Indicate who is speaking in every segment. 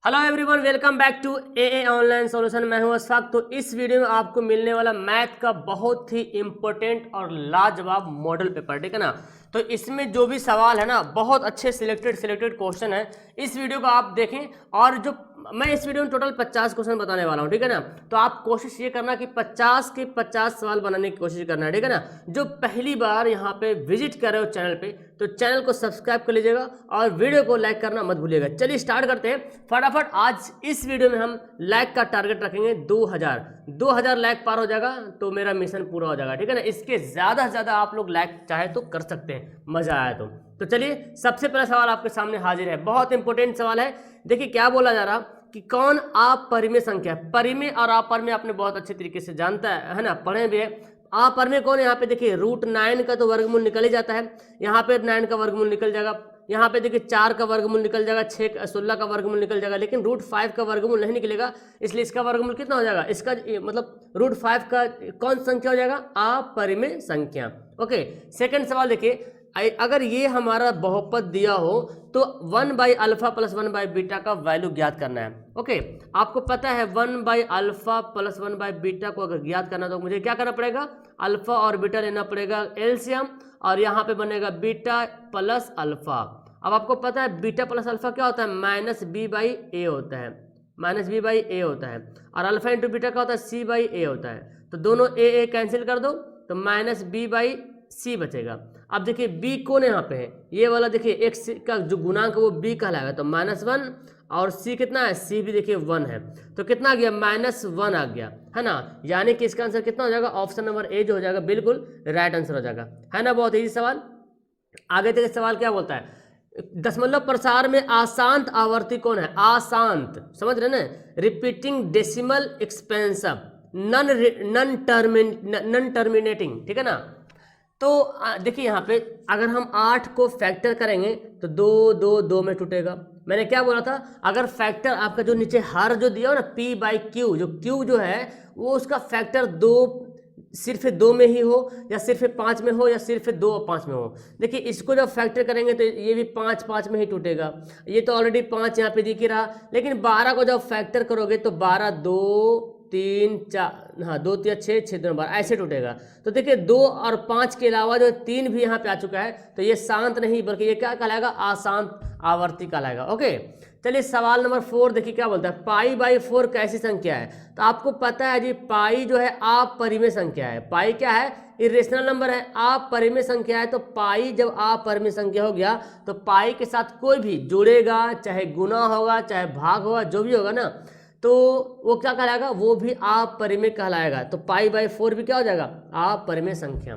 Speaker 1: Hello everyone, welcome back to a online solution. मैं हूं अशफाक। तो इस वीडियो में आपको मिलने वाला मैथ का बहुत ही इंपॉर्टेंट और लाजवाब मॉडल पेपर, ठीक है ना। तो इसमें जो भी सवाल है ना, बहुत अच्छे सिलेक्टेड क्वेश्चन है। इस वीडियो को आप देखें। और जो मैं इस वीडियो में टोटल 50 क्वेश्चन बताने वाला हूं, ठीक है ना। तो आप कोशिश ये करना कि 50 के 50 सवाल बनाने की कोशिश करना है, ठीक है ना। जो पहली बार यहाँ पे विजिट कर रहे हो चैनल पे, तो चैनल को सब्सक्राइब कर लीजिएगा और वीडियो को लाइक करना मत भूलिएगा। चलिए स्टार्ट करते हैं फटाफट। आज इस वीडियो में हम लाइक का टारगेट रखेंगे 2000 लाइक पार हो जाएगा तो मेरा मिशन पूरा हो जाएगा, ठीक है ना। इसके ज़्यादा से ज़्यादा आप लोग लाइक चाहे तो कर सकते हैं, मज़ा आया तो चलिए सबसे पहला सवाल आपके सामने हाजिर है। बहुत इंपॉर्टेंट सवाल है। देखिए क्या बोला जा रहा कि कौन अपरिमेय संख्या है। परिमेय और अपरिमेय आपने बहुत अच्छे तरीके से जानता है ना, पढ़े भी है। अपरिमेय कौन है यहाँ पे? देखिए √9 का तो वर्गमूल निकल ही जाता है। यहाँ पे 9 का वर्गमूल निकल जाएगा। यहाँ पे देखिए 4 का वर्गमूल निकल जाएगा, 16 का वर्गमूल निकल जाएगा, लेकिन √5 का वर्गमूल नहीं निकलेगा। इसलिए इसका वर्गमूल कितना हो जाएगा? इसका मतलब √5 का कौन संख्या हो जाएगा? अपरिमेय संख्या। ओके, सेकंड सवाल देखिए। अगर ये हमारा बहुपद दिया हो तो 1/α + 1/β का वैल्यू ज्ञात करना है। ओके, आपको पता है 1/α + 1/β को अगर ज्ञात करना तो मुझे क्या करना पड़ेगा? अल्फा और बीटा लेना पड़ेगा एलसीएम, और यहाँ पे बनेगा बीटा प्लस अल्फा। अब आपको पता है बीटा प्लस अल्फा क्या होता है? -b/a होता है, -b/a होता है। और अल्फा इंटू बीटा क्या होता है? c/a होता है। तो दोनों a कैंसिल कर दो तो -b/c बचेगा। अब देखिए b कौन यहाँ पे है? ये वाला देखिए x का जो गुणांक वो b कहलाएगा, तो -1, और c कितना है? c भी देखिए 1 है, तो कितना आ गया? -1 आ गया, है ना। यानी कि इसका आंसर कितना हो जाएगा? ऑप्शन नंबर ए जो हो जाएगा बिल्कुल राइट आंसर हो जाएगा, है ना। बहुत इजी सवाल। आगे देखिए सवाल क्या बोलता है। दशमलव प्रसार में अशांत आवर्ती कौन है? अशांत, समझ रहे ना। Repeating decimal expensive, none terminating, ठीक है ना। तो देखिए यहाँ पे अगर हम 8 को फैक्टर करेंगे तो 2 में टूटेगा। मैंने क्या बोला था? अगर फैक्टर आपका जो नीचे हर जो दिया हो ना, p/q, जो q जो है वो उसका फैक्टर 2 सिर्फ 2 में ही हो, या सिर्फ 5 में हो, या सिर्फ 2 और 5 में हो। देखिए इसको जब फैक्टर करेंगे तो ये भी 5 में ही टूटेगा। ये तो ऑलरेडी 5 यहाँ पे दिख ही रहा, लेकिन 12 को जब फैक्टर करोगे तो 12 2 3 4, हाँ 2 3 6 6 2 12 ऐसे टूटेगा। तो देखिए 2 और 5 के अलावा जो 3 भी यहाँ पे आ चुका है, तो ये शांत नहीं बल्कि ये क्या कहलाएगा? अशांत आवर्ती कहलाएगा। ओके, चलिए सवाल नंबर 4 देखिए क्या बोलता है। π/4 कैसी संख्या है? तो आपको पता है जी, पाई जो है अपरिमेय संख्या है। पाई क्या है? इरेशनल नंबर है, अपरिमेय संख्या है। तो पाई जब अपरिमेय संख्या हो गया तो पाई के साथ कोई भी जुड़ेगा, चाहे गुना होगा चाहे भाग होगा, जो भी होगा ना, तो वो क्या कहलाएगा? वो भी अपरिमेय कहलाएगा। तो π/4 भी क्या हो जाएगा? अपरिमेय संख्या।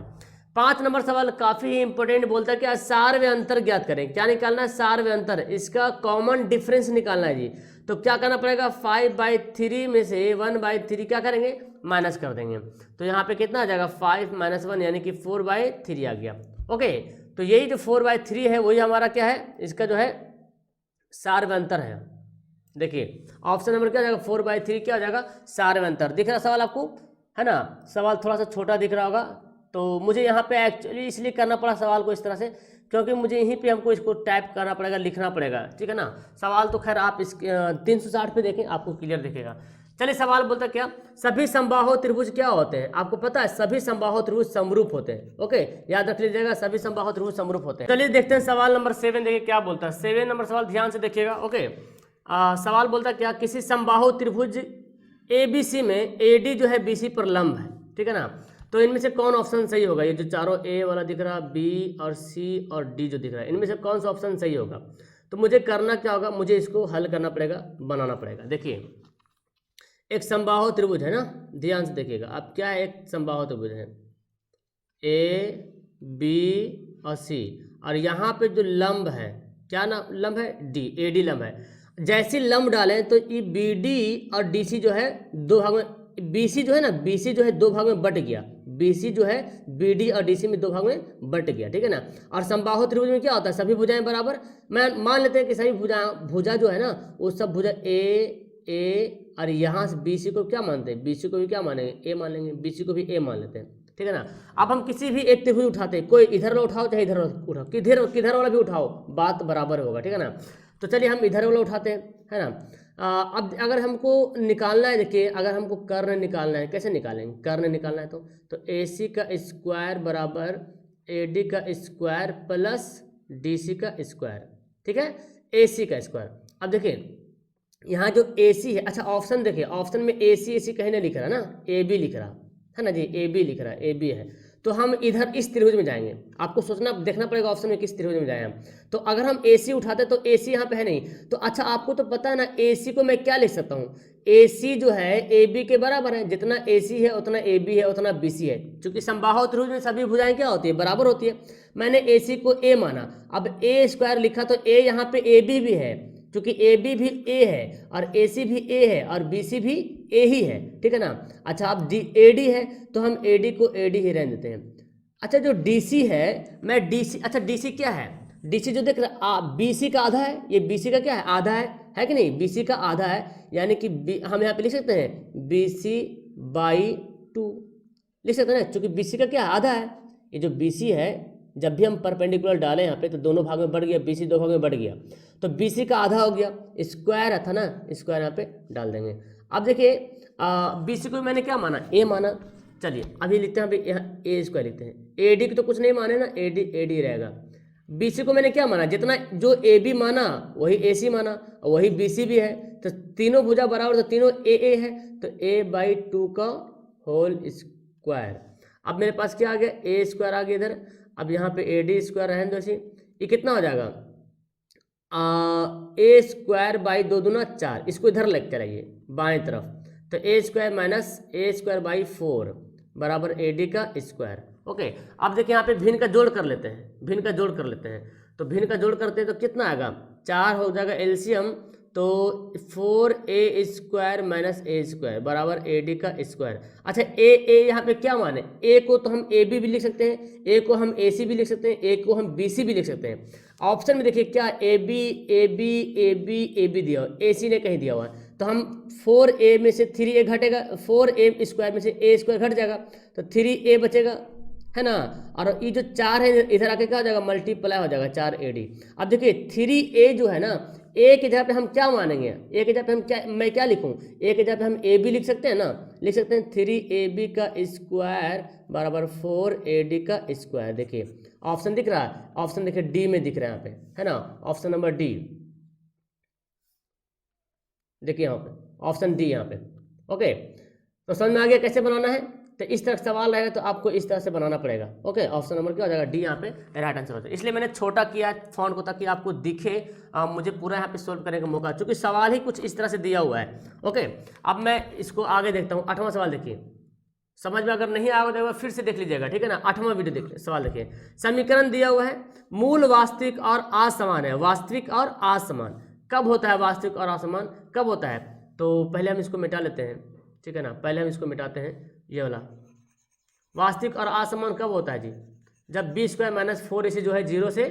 Speaker 1: 5 नंबर सवाल काफी ही इंपॉर्टेंट बोलता है कि सार्वय अंतर ज्ञात करें। क्या निकालना है? सार्वय अंतर, इसका कॉमन डिफरेंस निकालना है जी। तो क्या करना पड़ेगा? 5/3 में से 1/3 क्या करेंगे? माइनस कर देंगे। तो यहाँ पे कितना आ जाएगा? 5 - 1 यानी कि 4/3 आ गया। ओके, तो यही जो 4/3 है वही हमारा क्या है? इसका जो है सार्वय अंतर है। देखिए ऑप्शन नंबर क्या हो जाएगा? 4/3 क्या हो जाएगा? सार्वय अंतर। दिख रहा सवाल आपको, है ना। सवाल थोड़ा सा छोटा दिख रहा होगा, तो मुझे यहाँ पे एक्चुअली इसलिए करना पड़ा सवाल को इस तरह से, क्योंकि मुझे यहीं पे हमको इसको टाइप करना पड़ेगा, लिखना पड़ेगा, ठीक है ना। सवाल तो खैर आप इस 360 पे देखें, आपको क्लियर दिखेगा। चलिए सवाल बोलता क्या? सभी समबाहु त्रिभुज क्या होते हैं? आपको पता है सभी समबाहु त्रिभुज समरूप होते हैं। ओके, याद रख लीजिएगा, सभी समबाहु त्रिभुज समरूप होते हैं। चलिए देखते हैं सवाल नंबर 7 देखिए क्या बोलता है। 7 नंबर सवाल ध्यान से देखिएगा। ओके, सवाल बोलता क्या? किसी समबाहु त्रिभुज ABC में AD जो है BC पर लंब है, ठीक है ना। तो इनमें से कौन ऑप्शन सही होगा? ये जो चारों A वाला दिख रहा, B और C और D जो दिख रहा है, इनमें से कौन सा ऑप्शन सही होगा? तो मुझे करना क्या होगा? मुझे इसको हल करना पड़ेगा, बनाना पड़ेगा। देखिए एक समबाहु त्रिभुज है ना, ध्यान से देखिएगा। अब क्या है? एक समबाहु त्रिभुज है AB और C, और यहाँ पे जो लंब है, क्या नाम लंब है? D, AD लंब है। जैसे लंब डालें तो ये BD और DC जो है दो भाग में, BC जो है ना, BC जो है दो भाग में बट गया। BC जो है BD और DC में दो भाग में बट गया, ठीक है ना। और समबाहु त्रिभुज में क्या होता है? सभी भुजाएं बराबर। मैं मान लेते हैं कि सभी भुजा जो है ना, वो सब भुजा A और यहाँ से BC को क्या मानते हैं? BC को भी क्या मानेंगे? A मान लेंगे। BC को भी A मान लेते हैं, ठीक है ना। अब हम किसी भी एक त्रिभुज उठाते हैं, कोई इधर वाला उठाओ चाहे इधर उठाओ, किधर वाला भी उठाओ, बात बराबर होगा, ठीक है ना। तो चलिए हम इधर वाला उठाते हैं, है ना। अब अगर हमको निकालना है, देखिए अगर हमको कर्ण निकालना है, कैसे निकालेंगे? कर्ण निकालना है तो AC का स्क्वायर बराबर AD का स्क्वायर प्लस DC का स्क्वायर, ठीक है, AC का स्क्वायर। अब देखिए यहाँ जो AC है, अच्छा ऑप्शन देखिए, ऑप्शन में AC कहीं नहीं लिख रहा ना, AB लिख रहा है ना जी, AB लिख रहा है, AB है। तो हम इधर इस त्रिभुज में जाएंगे, आपको सोचना देखना पड़ेगा ऑप्शन में किस त्रिभुज में जाए हम। तो अगर हम AC उठाते तो AC यहाँ पे है नहीं, तो अच्छा आपको तो पता है ना AC को मैं क्या लिख सकता हूँ, AC जो है AB के बराबर है, जितना AC है उतना AB है उतना BC है, क्योंकि समबाहु त्रिभुज में सभी भुजाएं क्या होती है, बराबर होती है। मैंने AC को A माना, अब A स्क्वायर लिखा तो A यहाँ पे AB भी है, क्योंकि AB भी A है और AC भी A है और BC भी A ही है, ठीक है ना। अच्छा अब AD है तो हम AD को AD ही रहने देते हैं। अच्छा जो DC है, मैं DC, अच्छा DC क्या है, DC जो देख रहा BC का आधा है, ये BC का क्या है, आधा है कि नहीं, BC का आधा है, यानी कि हम यहाँ पे लिख सकते हैं BC/2 लिख सकते हैं ना, क्योंकि BC का क्या है, आधा है। ये जो BC है जब भी हम परपेंडिकुलर डालें यहाँ पे तो दोनों भाग में बढ़ गया, BC दो भाग में बढ़ गया, तो BC का आधा हो गया, स्क्वायर था ना, स्क्वायर यहाँ पे डाल देंगे। अब देखिए BC को मैंने क्या माना, A माना, चलिए अभी लिखते हैं, अभी यहाँ A स्क्वायर लिखते हैं, AD की तो कुछ नहीं माने ना, AD रहेगा। BC को मैंने क्या माना, जितना जो AB माना वही AC माना और वही BC भी है, तो तीनों भुजा बराबर, तो तीनों AA है, तो A/2 का होल स्क्वायर। अब मेरे पास क्या आ गया, A स्क्वायर आ गया इधर। अब यहाँ पे AD स्क्वायर रहने दो, ये कितना हो जाएगा, A स्क्वायर बाई 2 दूना 4, इसको इधर लेकर चलाइए बाएं तरफ, तो A square minus A square by 4 बराबर AD का स्क्वायर। ओके, अब देखिए यहाँ पे भिन्न का जोड़ कर लेते हैं, भिन्न का जोड़ कर लेते हैं, तो भिन्न का जोड़ करते हैं तो कितना आएगा, 4 हो जाएगा एलसीएम, तो 4A square minus A square बराबर AD का स्क्वायर। अच्छा A यहाँ पे क्या माने, A को तो हम AB भी लिख सकते हैं, A को हम AC भी लिख सकते हैं, A को हम BC भी लिख सकते हैं। ऑप्शन में देखिए क्या AB दिया हुआ, AC ने कहीं दिया हुआ है, तो हम 4A में से 3A घटेगा, 4A स्क्वायर में से A स्क्वायर घट जाएगा, तो 3A बचेगा, है ना। और ये जो 4 है इधर आके क्या हो जाएगा, मल्टीप्लाई हो जाएगा 4AD। अब देखिए 3A जो है ना, A की जगह पे हम क्या मानेंगे, A की जगह पे हम क्या, मैं क्या लिखूं, A की जगह पे हम AB लिख सकते हैं ना, लिख सकते हैं 3AB का स्क्वायर बराबर 4AD का स्क्वायर। देखिए ऑप्शन दिख रहा है, ऑप्शन देखिए D में दिख रहा है यहाँ पे, है ना, ऑप्शन नंबर D, देखिए यहाँ पे ऑप्शन D यहाँ पे। ओके, तो समझ में आ गया कैसे बनाना है, तो इस तरह सवाल रहेगा तो आपको इस तरह से बनाना पड़ेगा। ओके, ऑप्शन नंबर क्या हो जाएगा, D यहाँ पे राइट आंसर होता है। इसलिए मैंने छोटा किया फॉन्ट को ताकि आपको दिखे, मुझे पूरा यहाँ पे सोल्व करने का मौका, क्योंकि सवाल ही कुछ इस तरह से दिया हुआ है। ओके, अब मैं इसको आगे देखता हूँ, 8वां सवाल देखिए, समझ में अगर नहीं आएगा तो फिर से देख लीजिएगा, ठीक है ना। 8वां वीडियो देख सवाल देखिए, समीकरण दिया हुआ है, मूल वास्तविक और असमान है, वास्तविक और असमान कब होता है, वास्तविक और असमान कब होता है, तो पहले हम इसको मिटा लेते हैं, ठीक है ना, पहले हम इसको मिटाते हैं, ये वाला वास्तविक और असमान कब होता है जी, जब B स्क्वायर माइनस 4AC जो है 0 से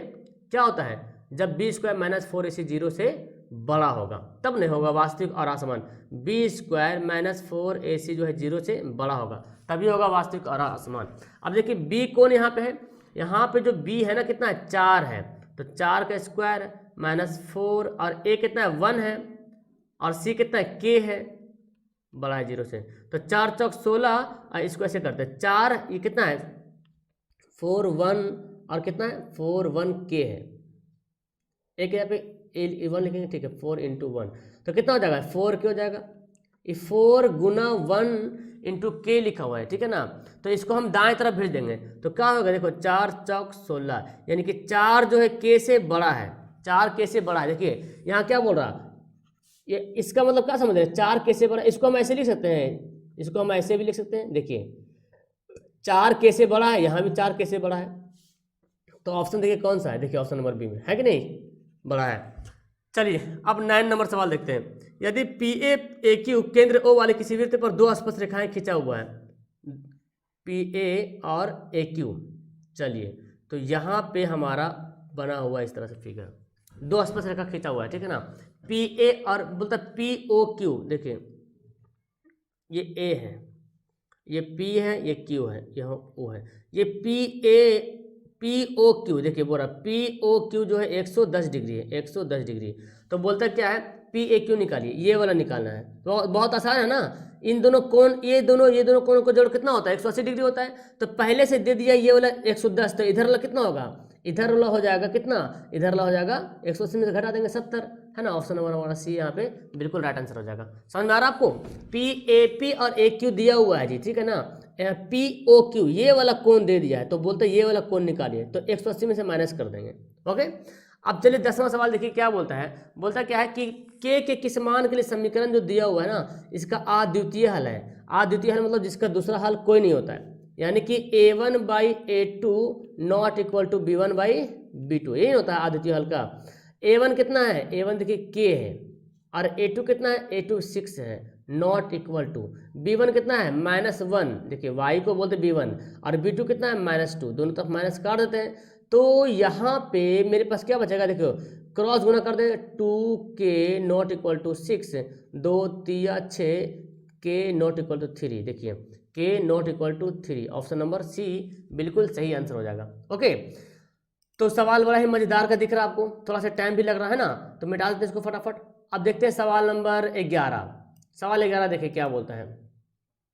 Speaker 1: क्या होता है, जब B स्क्वायर माइनस 4AC 0 से बड़ा होगा तब नहीं होगा वास्तविक और असमान, B स्क्वायर माइनस 4AC जो है 0 से बड़ा होगा तभी होगा वास्तविक और असमान। अब देखिए B कौन यहाँ पे है, यहाँ पे जो B है ना कितना है, 4 है, तो 4 का स्क्वायर माइनस 4 और A कितना है 1 है और C कितना है K है, बड़ा है 0 से, तो 4 चौक 16, इसको ऐसे करते हैं 4, ये कितना है 4 1 और कितना है 4 1 K है, एक यहाँ पे 1 लिखेंगे, ठीक है, 4 इंटू 1 तो कितना हो जाएगा 4 K हो जाएगा, ये 4 गुना 1 इंटू K लिखा हुआ है, ठीक है ना, तो इसको हम दाएं तरफ भेज देंगे तो क्या होगा, देखो 4 चौक 16, यानी कि 4 जो है K से बड़ा है, 4 K से बड़ा है। देखिए यहाँ क्या बोल रहा, ये इसका मतलब क्या समझ रहे हैं, 4 K से बड़ा, इसको हम ऐसे लिख सकते हैं, इसको हम ऐसे भी लिख सकते हैं, देखिए 4 K से बड़ा है, यहाँ भी 4 K से बड़ा है, तो ऑप्शन देखिए कौन सा है, देखिए ऑप्शन नंबर बी में है कि नहीं, बड़ा है। चलिए अब 9 नंबर सवाल देखते हैं, यदि PA केंद्र O वाले किसी वृत्त पर 2 स्पर्श रेखाएं खींचा हुआ है, PA और AQ, चलिए तो यहाँ पे हमारा बना हुआ इस तरह से फिगर, 2 स्पर्श रेखा खींचा हुआ है, ठीक है ना, PA और बोलता POQ, देखिए ये A है, ये P है, ये Q है, यह O है, ये POQ देखिए बोल रहा POQ जो है 110 डिग्री है, 110 डिग्री, तो बोलता क्या है PAQ निकालिए, ये वाला निकालना है। तो बहुत आसान है ना, इन दोनों कोण, ये दोनों कोण को जोड़ कितना होता है 180 डिग्री होता है। तो पहले से दे दिया ये वाला 110, तो इधर वाला कितना होगा, इधर वाला हो जाएगा कितना, इधर वाला हो जाएगा 180 में से घटा देंगे 70, है ना। ऑप्शन नंबर हमारा सी यहाँ पे बिल्कुल राइट आंसर हो जाएगा। समझ में आ रहा है आपको, PAP और AQ दिया हुआ है जी, ठीक है ना। POQ ये वाला कोण दे दिया है, तो बोलते ये वाला कोण निकालिए, तो 180 में से माइनस कर देंगे। ओके, अब चलिए 10वां सवाल देखिए क्या बोलता है। बोलता क्या है कि k के किस मान के लिए समीकरण जो दिया हुआ है ना, इसका अद्वितीय हल है। अद्वितीय हल मतलब जिसका दूसरा हल कोई नहीं होता है, यानी कि A1/A2 not equal to B1/B2, यही होता है अद्वितीय हल का। A1 कितना है, A1 देखिए k है, और A2 कितना है, A2 6 है, नॉट इक्वल टू B1 कितना है -1, देखिए y को बोलते B1, और B2 कितना है -2, दोनों तरफ माइनस काट देते हैं। तो यहाँ पे मेरे पास क्या बचेगा, देखो क्रॉस गुना कर देंगे, 2k not equal to 6, 2 3 6, k not equal to 3, देखिए k not equal to 3, option number C बिल्कुल सही आंसर हो जाएगा। ओके, तो सवाल बड़ा ही मजेदार का दिख रहा है आपको, थोड़ा सा टाइम भी लग रहा है ना, तो मिटा देते हैं इसको फटाफट। अब देखते हैं सवाल नंबर 11। सवाल 11 देखिए क्या बोलता है,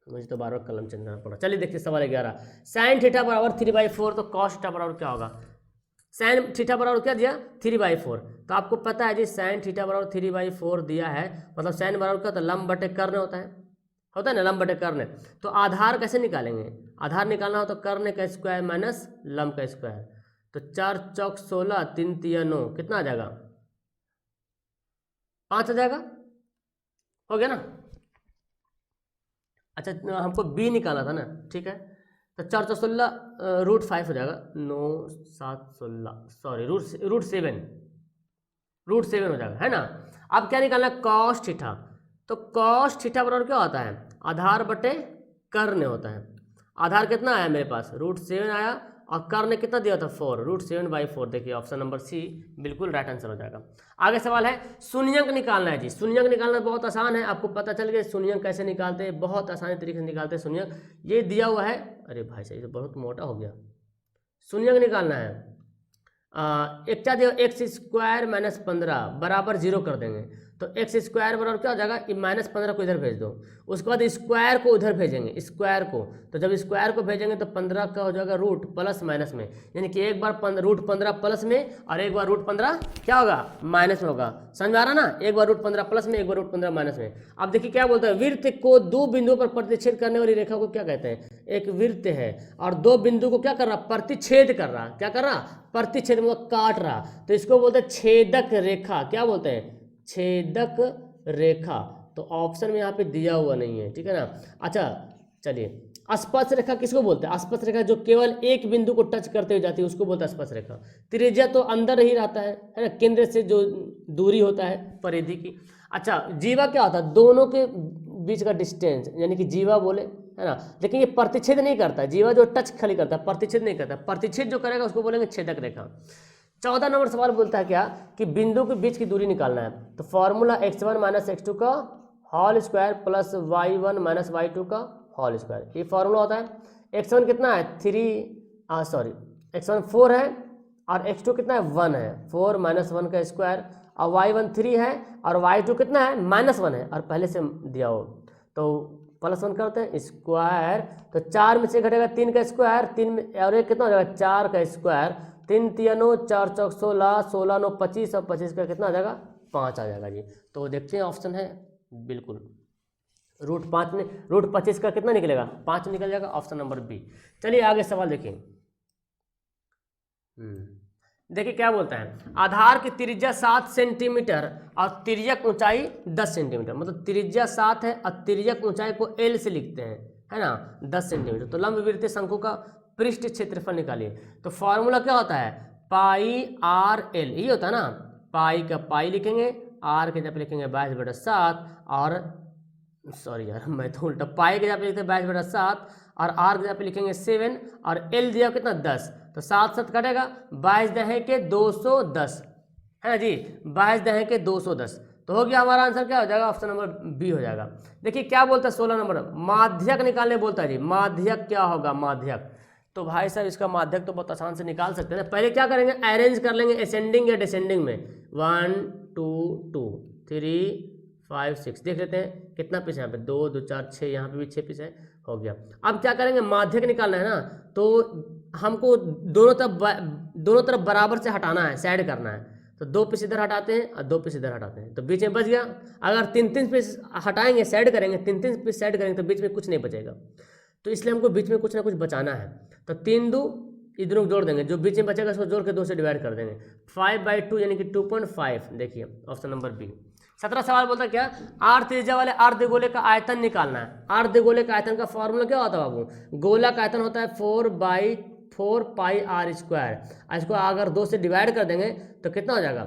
Speaker 1: मुझे तो बार बार कलम चेंज करना पड़ा। चलिए देखिए सवाल 11, sin थीटा बराबर 3/4, तो cos थीटा बराबर क्या होगा, sin थीटा बराबर क्या दिया 3/4, तो आपको पता है जी sin थीटा बराबर 3/4 दिया है, मतलब sin बराबर क्या होता है, लंब बटे कर्ण होता है ना, लंब बटे कर्ण। तो आधार कैसे निकालेंगे, आधार निकालना हो तो कर्ण का स्क्वायर माइनस लंब का स्क्वायर, तो 4 चौक 16, 3 तिया 9, कितना आ जाएगा 5 आ जाएगा, हो गया ना। अच्छा हमको बी निकाला था ना, ठीक है, तो 4 चौक 16 √5 हो जाएगा, 9 7 16, सॉरी √7 हो जाएगा, है ना। अब क्या निकालना है, cos थीटा, तो cos थीटा बराबर क्या होता है, आधार बटे कर्ण होता है। आधार कितना आया मेरे पास √7 आया, और कर्ण कितना दिया था 4, √7/4, देखिए ऑप्शन नंबर सी बिल्कुल राइट आंसर हो जाएगा। आगे सवाल है शून्यंक निकालना है जी। शून्यंक निकालना बहुत आसान है, आपको पता चल गया शून्यंक कैसे निकालते हैं, बहुत आसानी तरीके से निकालते हैं शून्यंक। ये दिया हुआ है, अरे भाई साहब ये तो बहुत मोटा हो गया। शून्यंक निकालना है, एक क्या दिया x² - 15 बराबर 0 कर देंगे, तो x² बराबर क्या हो जाएगा, -15 को इधर भेज दो, उसके बाद स्क्वायर को उधर भेजेंगे, स्क्वायर को, तो जब स्क्वायर को भेजेंगे तो 15 का हो जाएगा रूट प्लस माइनस में, यानी कि एक बार √15 प्लस में और एक बार √15 क्या होगा माइनस में होगा। समझ में आ रहा ना, एक बार √15 प्लस में, एक बार √15 माइनस में। अब देखिए क्या बोलता है, वृत्त को 2 बिंदुओं पर प्रतिच्छेद करने वाली रेखा को क्या कहते हैं, एक वृत्त है और 2 बिंदु को क्या कर रहा, प्रतिच्छेद कर रहा, क्या कर रहा, प्रतिच्छेद मतलब काट रहा, तो इसको बोलते हैं छेदक रेखा। क्या बोलते हैं, छेदक रेखा। तो ऑप्शन में यहाँ पे दिया हुआ नहीं है, ठीक है ना। अच्छा चलिए, स्पर्श रेखा किसको बोलते हैं, स्पर्श रेखा जो केवल एक बिंदु को टच करते हुए जाती है उसको बोलते हैं स्पर्श रेखा। त्रिज्या तो अंदर ही रहता है ना, केंद्र से जो दूरी होता है परिधि की। अच्छा जीवा क्या होता है, दोनों के बीच का डिस्टेंस, यानी कि जीवा बोले, है ना। लेकिन ये प्रतिच्छेद नहीं करता, जीवा जो टच खाली करता है, प्रतिच्छेद नहीं करता। प्रतिच्छेद जो करेगा उसको बोलेंगे छेदक रेखा। 14 नंबर सवाल बोलता है क्या, कि बिंदु के बीच की दूरी निकालना है, तो फॉर्मूला x1 - x2 का whole square plus y1 - y2 का होल स्क्वायर, ये फॉर्मूला होता है। x1 कितना है x1 4 है और x2 कितना है 1 है, 4 - 1 का स्क्वायर, और y1 3 है और y2 कितना है -1 है, और पहले से दिया हो तो +1 करते हैं स्क्वायर, तो 4 में से घटेगा 3 का स्क्वायर, 3 में और एक कितना हो जाएगा 4 का स्क्वायर, 3 3 9, 4 चौक 16, 16 9 25, और 25 का कितना आ जाएगा 5 आ जाएगा जी। तो देखते हैं ऑप्शन है बिल्कुल √5 में, √25 का कितना निकलेगा 5 निकल जाएगा, ऑप्शन नंबर बी। चलिए आगे सवाल देखिए। देखिए क्या बोलता है, आधार की त्रिज्या 7 सेंटीमीटर और तिर्यक ऊंचाई 10 सेंटीमीटर, मतलब त्रिज्या 7 है और तिर्यक ऊंचाई को L से लिखते हैं, है ना 10 सेंटीमीटर। तो लंबवृत्तीय शंकु का पृष्ठ क्षेत्रफल निकालिए, तो फॉर्मूला क्या होता है πr/l, यही होता है ना, पाई का पाई लिखेंगे, r के जगह लिखेंगे 22/7, और सॉरी यार मैं तो उल्टा, पाई के जगह लिखते हैं 22/7 और r के जगह लिखेंगे 7, और l दिया कितना 10, तो 7 7 कटेगा, 22 दहें के 210, है ना जी, 22 दहें के 210, तो हो गया हमारा आंसर क्या हो जाएगा, ऑप्शन नंबर बी हो जाएगा। देखिए क्या बोलता है 16 नंबर, माध्यक निकालने बोलता है जी। माध्यक क्या होगा, माध्यक, तो भाई साहब इसका माध्यक तो बहुत आसान से निकाल सकते हैं। पहले क्या करेंगे, अरेंज कर लेंगे असेंडिंग या डिसेंडिंग में, 1 2 2, 3 5 6 देख लेते हैं कितना पीस है यहाँ पे, 2 2 4 6, यहाँ पे भी 6 पीस है, हो गया। अब क्या करेंगे, माध्यक निकालना है ना, तो हमको दोनों तरफ बराबर से हटाना है, साइड करना है। तो 2 पीस इधर हटाते हैं और 2 पीस इधर हटाते हैं, तो बीच में बच गया। अगर 3 पीस हटाएंगे, साइड करेंगे, 3 पीस साइड करेंगे तो बीच में कुछ नहीं बचेगा, तो इसलिए हमको बीच में कुछ ना कुछ बचाना है। तो 3 2 इधरों जोड़ देंगे, जो बीच में बचेगा उसको जोड़ के 2 से डिवाइड कर देंगे, 5/2 यानी कि 2.5। देखिए ऑप्शन नंबर बी। 17 सवाल बोलता है क्या, आर त्रिज्या वाले अर्धगोले का आयतन निकालना है। अर्धगोले का आयतन का फॉर्मूला क्या होता है बाबू, गोला का आयतन होता है 4/4 पाई आर स्क्वायर। इसको अगर 2 से डिवाइड कर देंगे तो कितना हो जाएगा,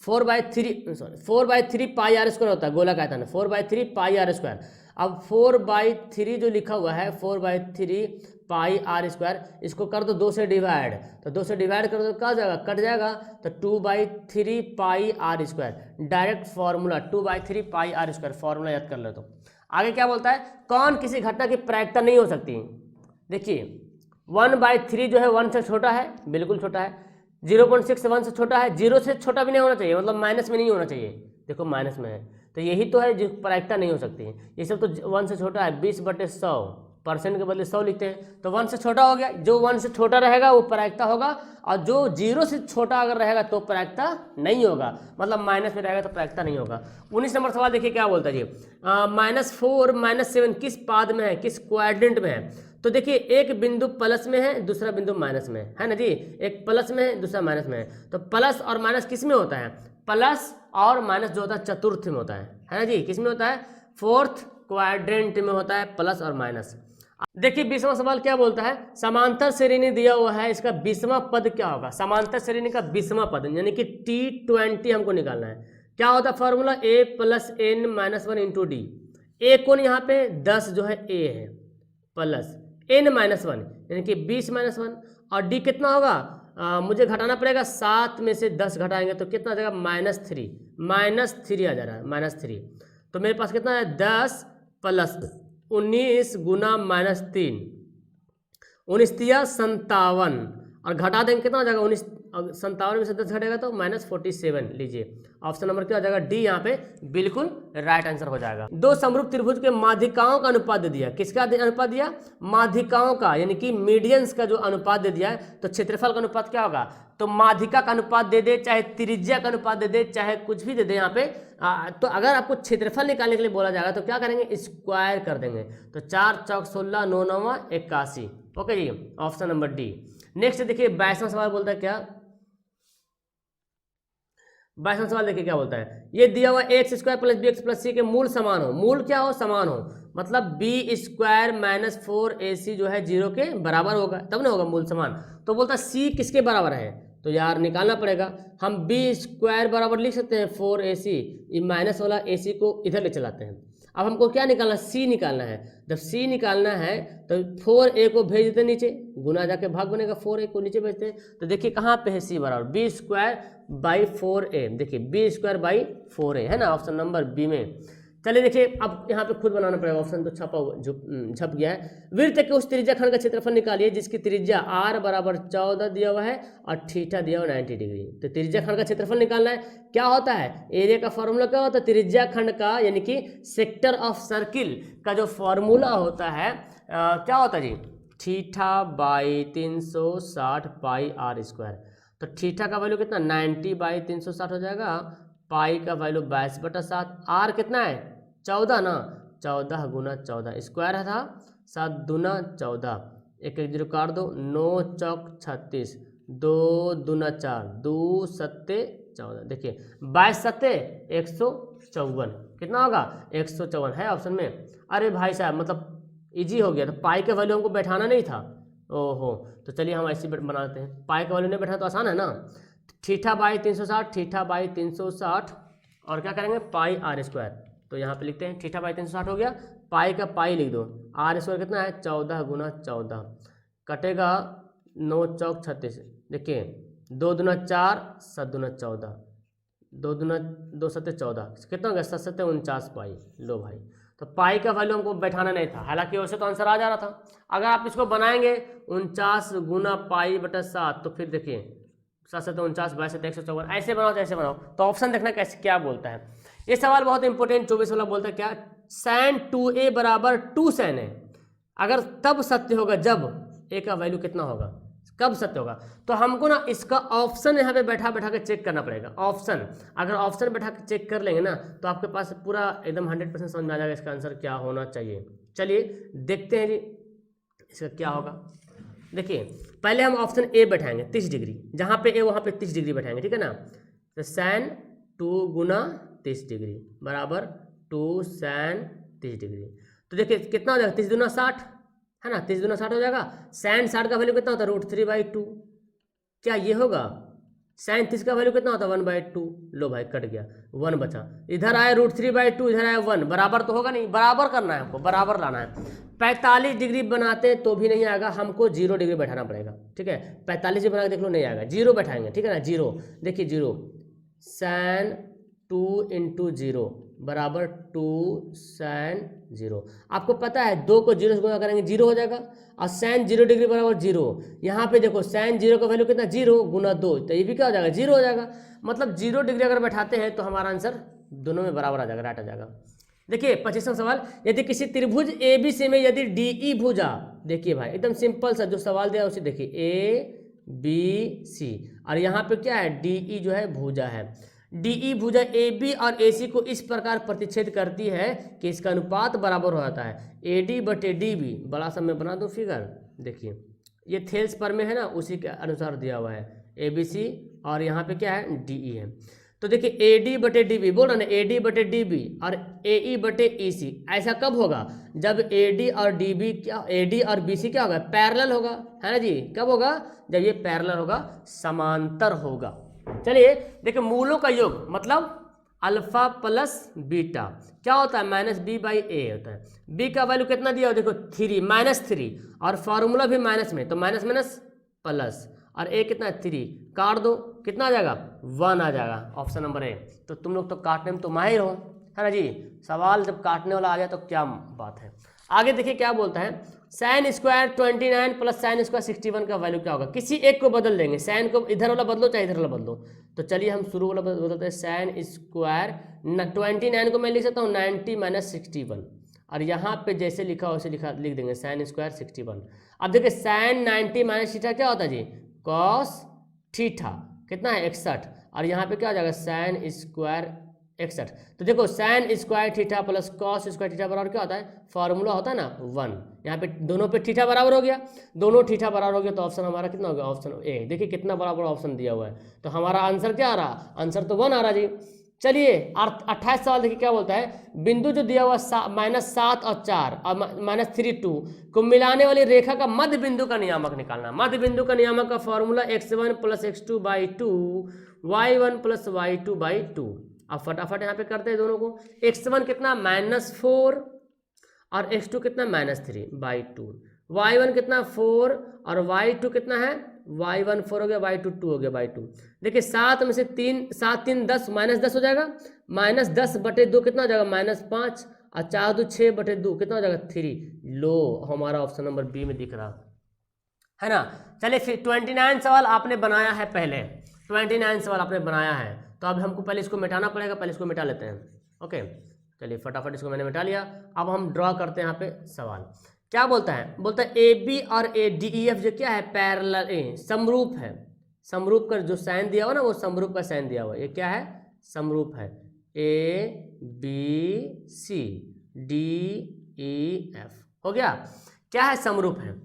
Speaker 1: 4/3 पाई आर स्क्वायर होता है गोला का आयतन, 4/3 पाई आर स्क्वायर। अब 4/3 जो लिखा हुआ है 4/3 पाई आर स्क्वायर, इसको कर दो 2 से डिवाइड, तो 2 से डिवाइड कर दो तो क्या हो जाएगा, कट जाएगा, तो 2/3 pi r square. Direct formula 2/3 pi r square, formula याद कर लो। तो आगे क्या बोलता है, कौन किसी घटना की प्रायिकता नहीं हो सकती। देखिए 1/3 जो है 1 से छोटा है, बिल्कुल छोटा है। 0.6 1 से छोटा है, 0 से छोटा भी नहीं होना चाहिए, मतलब माइनस में नहीं होना चाहिए, देखो माइनस में है, तो यही तो है जो प्रायिकता नहीं हो सकती है। ये सब तो 1 से छोटा है, 20/100, परसेंट के बदले 100 लिखते हैं, तो 1 से छोटा हो गया। जो 1 से छोटा रहेगा वो प्रायिकता होगा, और जो 0 से छोटा अगर रहेगा तो प्रायिकता नहीं होगा, मतलब माइनस में रहेगा तो प्रायिकता नहीं होगा। 19 नंबर सवाल देखिए क्या बोलता है जी, -4 -7 किस पाद में है, किस क्वाड्रेंट में है। तो देखिए एक बिंदु प्लस में है, दूसरा बिंदु माइनस में है ना जी, एक प्लस में है, दूसरा माइनस में है। तो प्लस और माइनस किस में होता है, प्लस और माइनस जो होता है चतुर्थ में होता है ना जी, किस में होता है, 4th क्वाड्रेंट में होता है प्लस और माइनस। देखिए 20वां सवाल क्या बोलता है, समांतर श्रेणी दिया हुआ है, इसका 20वां पद क्या होगा। समांतर श्रेणी का 20वां पद यानी कि T20 हमको निकालना है। क्या होता है formula, a + n - 1 × d। a कौन यहाँ पे 10 जो है a है, प्लस n - 1 यानी कि 20 - 1, और d कितना होगा, मुझे घटाना पड़ेगा, 7 में से 10 घटाएंगे तो कितना आ जाएगा, -3 आ जा रहा है, -3। तो मेरे पास कितना है, 10 + 19 गुना -3, 19 तिया 57, और घटा देंगे कितना हो जाएगा, 19 57 में से 10 घटेगा तो -47। लीजिए ऑप्शन नंबर क्या हो जाएगा, डी यहाँ पे बिल्कुल राइट आंसर हो जाएगा। दो समरूप त्रिभुज के माध्यिकाओं का अनुपात दे दिया, किसका अनुपात दिया, माध्यिकाओं का, यानी कि मीडियंस का जो अनुपात दे दिया है, तो क्षेत्रफल का अनुपात क्या होगा, तो माध्यिका का अनुपात दे दे, चाहे त्रिज्या का अनुपात दे दे, चाहे कुछ भी दे दे यहाँ पे, तो अगर आपको क्षेत्रफल निकालने के लिए बोला जाएगा तो क्या करेंगे, स्क्वायर कर देंगे। तो 4 चौक 16, 9 9 81। ओके जी, ऑप्शन नंबर डी। नेक्स्ट देखिए 22वां सवाल बोलता है क्या, 22वां सवाल देखिए क्या बोलता है, ये दिया हुआ x² + bx + c के मूल समान हो, मूल क्या हो, समान हो, मतलब b² - 4ac जो है 0 के बराबर होगा, तब ना होगा मूल समान। तो बोलता है c किसके बराबर है, तो यार निकालना पड़ेगा, हम b² बराबर लिख सकते हैं 4ac, ये माइनस वाला ac को इधर ले चलाते हैं। अब हमको क्या निकालना, c निकालना है। जब c निकालना है तो 4a को भेज देते नीचे, गुना जाके भाग बनेगा, 4a को नीचे भेजते हैं। तो देखिए कहाँ पे है c बराबर, b² / 4a, देखिए b² / 4a है ना, ऑप्शन नंबर बी में। चलिए देखिए अब यहाँ पे खुद बनाना पड़ेगा, ऑप्शन तो छपा हुआ छप गया है। वृत्त के उस त्रिज्या खंड का क्षेत्रफल निकालिए जिसकी त्रिज्या r = 14 दिया हुआ है और थीटा दिया हुआ 90 डिग्री। तो त्रिज्या खंड का क्षेत्रफल निकालना है। क्या होता है, एरिया का फॉर्मूला क्या होता है, त्रिज्या खंड का यानी कि सेक्टर ऑफ सर्किल का जो फॉर्मूला होता है क्या होता है जी, θ/360 पाई r²। तो थीटा का वैल्यू कितना, 90/360 हो जाएगा, पाई का वैल्यू 22/7, आर कितना है 14 ना, 14 गुना 14, स्क्वायर था 7 दूना 14, 1 1 0 काट दो, 9 चौक 36, 2 दूना 4, 2 सत्ते 14, देखिए 22 सत्ते 154, कितना होगा 154 है ऑप्शन में। अरे भाई साहब मतलब इजी हो गया, तो पाई का वैल्यू हमको बैठाना नहीं था, ओहो, तो चलिए हम ऐसे बनाते हैं, पाई का वैल्यू नहीं बैठा तो आसान है ना, θ/360, θ/360 और क्या करेंगे पाई r²। तो यहाँ पे लिखते हैं θ/360 हो गया, पाई का पाई लिख दो, r² कितना है 14 गुना 14, कटेगा 9 चौक 36, देखिए 2 दूना 4, 7 दूना 14, 2 दूना 2 सत्ते 14, कितना हो गया 7 सत्ते 49 पाई। लो भाई, तो पाई का वैल्यू हमको बैठाना नहीं था, हालांकि वैसे तो आंसर आ जा रहा था। अगर आप इसको बनाएंगे 49 गुना पाई/7, तो फिर देखिए 7 7 49 22 7 154, ऐसे बनाओ तो ऐसे बनाओ। तो ऑप्शन देखना कैसे क्या बोलता है। ये सवाल बहुत इंपॉर्टेंट 24 वाला बोलता है क्या, sin 2a बराबर 2 sin a अगर तब सत्य होगा जब a का वैल्यू कितना होगा, कब सत्य होगा। तो हमको ना इसका ऑप्शन यहाँ पे बैठा बैठा के चेक करना पड़ेगा। ऑप्शन अगर ऑप्शन बैठा के चेक कर लेंगे ना तो आपके पास पूरा एकदम 100% समझ में आ जाएगा इसका आंसर क्या होना चाहिए। चलिए देखते हैं जी इसका क्या होगा। देखिए पहले हम ऑप्शन ए बैठाएंगे 30 डिग्री, जहाँ पे ए वहाँ पे 30 डिग्री बैठाएंगे, ठीक है ना। तो sin 2 गुना 30 डिग्री बराबर 2 sin 30 डिग्री। तो देखिए कितना हो जाएगा, 30 दूना 60 है ना, 30 दूना 60 हो जाएगा। sin 60 का वैल्यू कितना होता है, √3/2। क्या ये होगा, sin 30 का वैल्यू कितना होता है 1/2। लो भाई कट गया, 1 बचा, इधर आया √3/2, इधर आया 1, बराबर तो होगा नहीं, बराबर करना है हमको, बराबर लाना है। 45 डिग्री बनाते तो भी नहीं आएगा, हमको 0 डिग्री बैठाना पड़ेगा, ठीक है। 45 बना के देख लो नहीं आएगा, 0 बैठाएंगे, ठीक है ना। 0 देखिए 0 sin 2 × 0 बराबर 2 sin 0। आपको पता है 2 को 0 से गुणा करेंगे 0 हो जाएगा, और sin 0 डिग्री बराबर 0। यहाँ पे देखो sin 0 का वैल्यू कितना, 0 गुना 2, तो ये भी क्या हो जाएगा 0 हो जाएगा। मतलब 0 डिग्री अगर बैठाते हैं तो हमारा आंसर दोनों में बराबर आ जाएगा, राइट आ जाएगा। देखिए 25वां सवाल, यदि किसी त्रिभुज ABC में यदि DE भुजा, देखिए भाई एकदम सिंपल सा जो सवाल दिया उसे देखिए ABC, और यहाँ पे क्या है DE जो है भुजा है। DE भुजा AB और AC को इस प्रकार प्रतिच्छेद करती है कि इसका अनुपात बराबर हो जाता है AD/DB। बड़ा सा मैं बना दूं फिगर, देखिए ये थेल्स पर में है ना, उसी के अनुसार दिया हुआ है ABC, और यहाँ पे क्या है DE है। तो देखिए AD/DB बोल रहा ना, AD/DB और AE/EC। ऐसा कब होगा, जब AD और BC क्या होगा, पैरेलल होगा, है ना जी। कब होगा, जब ये पैरेलल होगा, समांतर होगा। चलिए देखिए मूलों का योग मतलब अल्फा प्लस बीटा क्या होता है, -b/a होता है। b का वैल्यू कितना दिया हो, देखो 3 -3, और फॉर्मूला भी माइनस में, तो माइनस माइनस प्लस, और a कितना है 3, काट दो कितना आ जाएगा 1 आ जाएगा, ऑप्शन नंबर ए। तो तुम लोग तो काटने में तो माहिर हो, है ना जी। सवाल जब काटने वाला आ जाए तो क्या बात है। आगे देखिए क्या बोलता है, sin square 29 plus sin square 61 का वैल्यू क्या होगा। किसी एक को बदल देंगे, sin को इधर वाला बदलो चाहे इधर वाला बदलो। तो चलिए हम शुरू वाला बदलते हैं, sin स्क्वायर 29 को मैं लिख सकता हूँ 90 - 61, और यहाँ पे जैसे लिखा वैसे लिख देंगे sin स्क्वायर 61। अब देखिए sin 90 - थीटा क्या होता है जी, cos थीटा कितना है 61, और यहाँ पे क्या हो जाएगा sin स्क्वायर 61। तो देखो sin square theta plus cos square theta बराबर क्या होता है, फॉर्मूला होता है ना 1। यहाँ पे दोनों पे थीटा बराबर हो गया, दोनों थीटा बराबर हो गया, तो ऑप्शन हमारा कितना हो गया, ऑप्शन ए। देखिए कितना बराबर ऑप्शन दिया हुआ है, तो हमारा आंसर क्या आ रहा, आंसर तो 1 आ रहा जी। चलिए 28 सवाल देखिए क्या बोलता है, बिंदु जो दिया हुआ -7 और 4 और -3 2 को मिलाने वाली रेखा का मध्य बिंदु का नियामक निकालना। मध्य बिंदु का नियामक का formula x1 + x2/2 y1 + y2/2। अब फटाफट यहाँ पे करते हैं दोनों को। x1 कितना -4 और x2 कितना -3/2, y1 कितना 4 और y2 कितना है, y1 4 हो गया, y2 2 हो गया 2। देखिए 7 में से 7 3 10 -10 हो जाएगा, -10/2 कितना हो जाएगा -5, और 4 2 6/2 कितना हो जाएगा 3। लो हमारा ऑप्शन नंबर बी में दिख रहा है ना। चलिए फिर 29 सवाल आपने बनाया है, पहले 29 सवाल आपने बनाया है, तो अब हमको पहले इसको मिटाना पड़ेगा, पहले इसको मिटा लेते हैं। ओके चलिए फटाफट इसको मैंने मिटा लिया। अब हम ड्रॉ करते हैं यहाँ पे सवाल। क्या बोलता है, बोलता है AB और DEF जो क्या है पैरेलल समरूप है। समरूप का जो साइन दिया हुआ ना वो समरूप का साइन दिया हुआ, ये क्या है समरूप है, ABCDEF हो गया, क्या है समरूप है।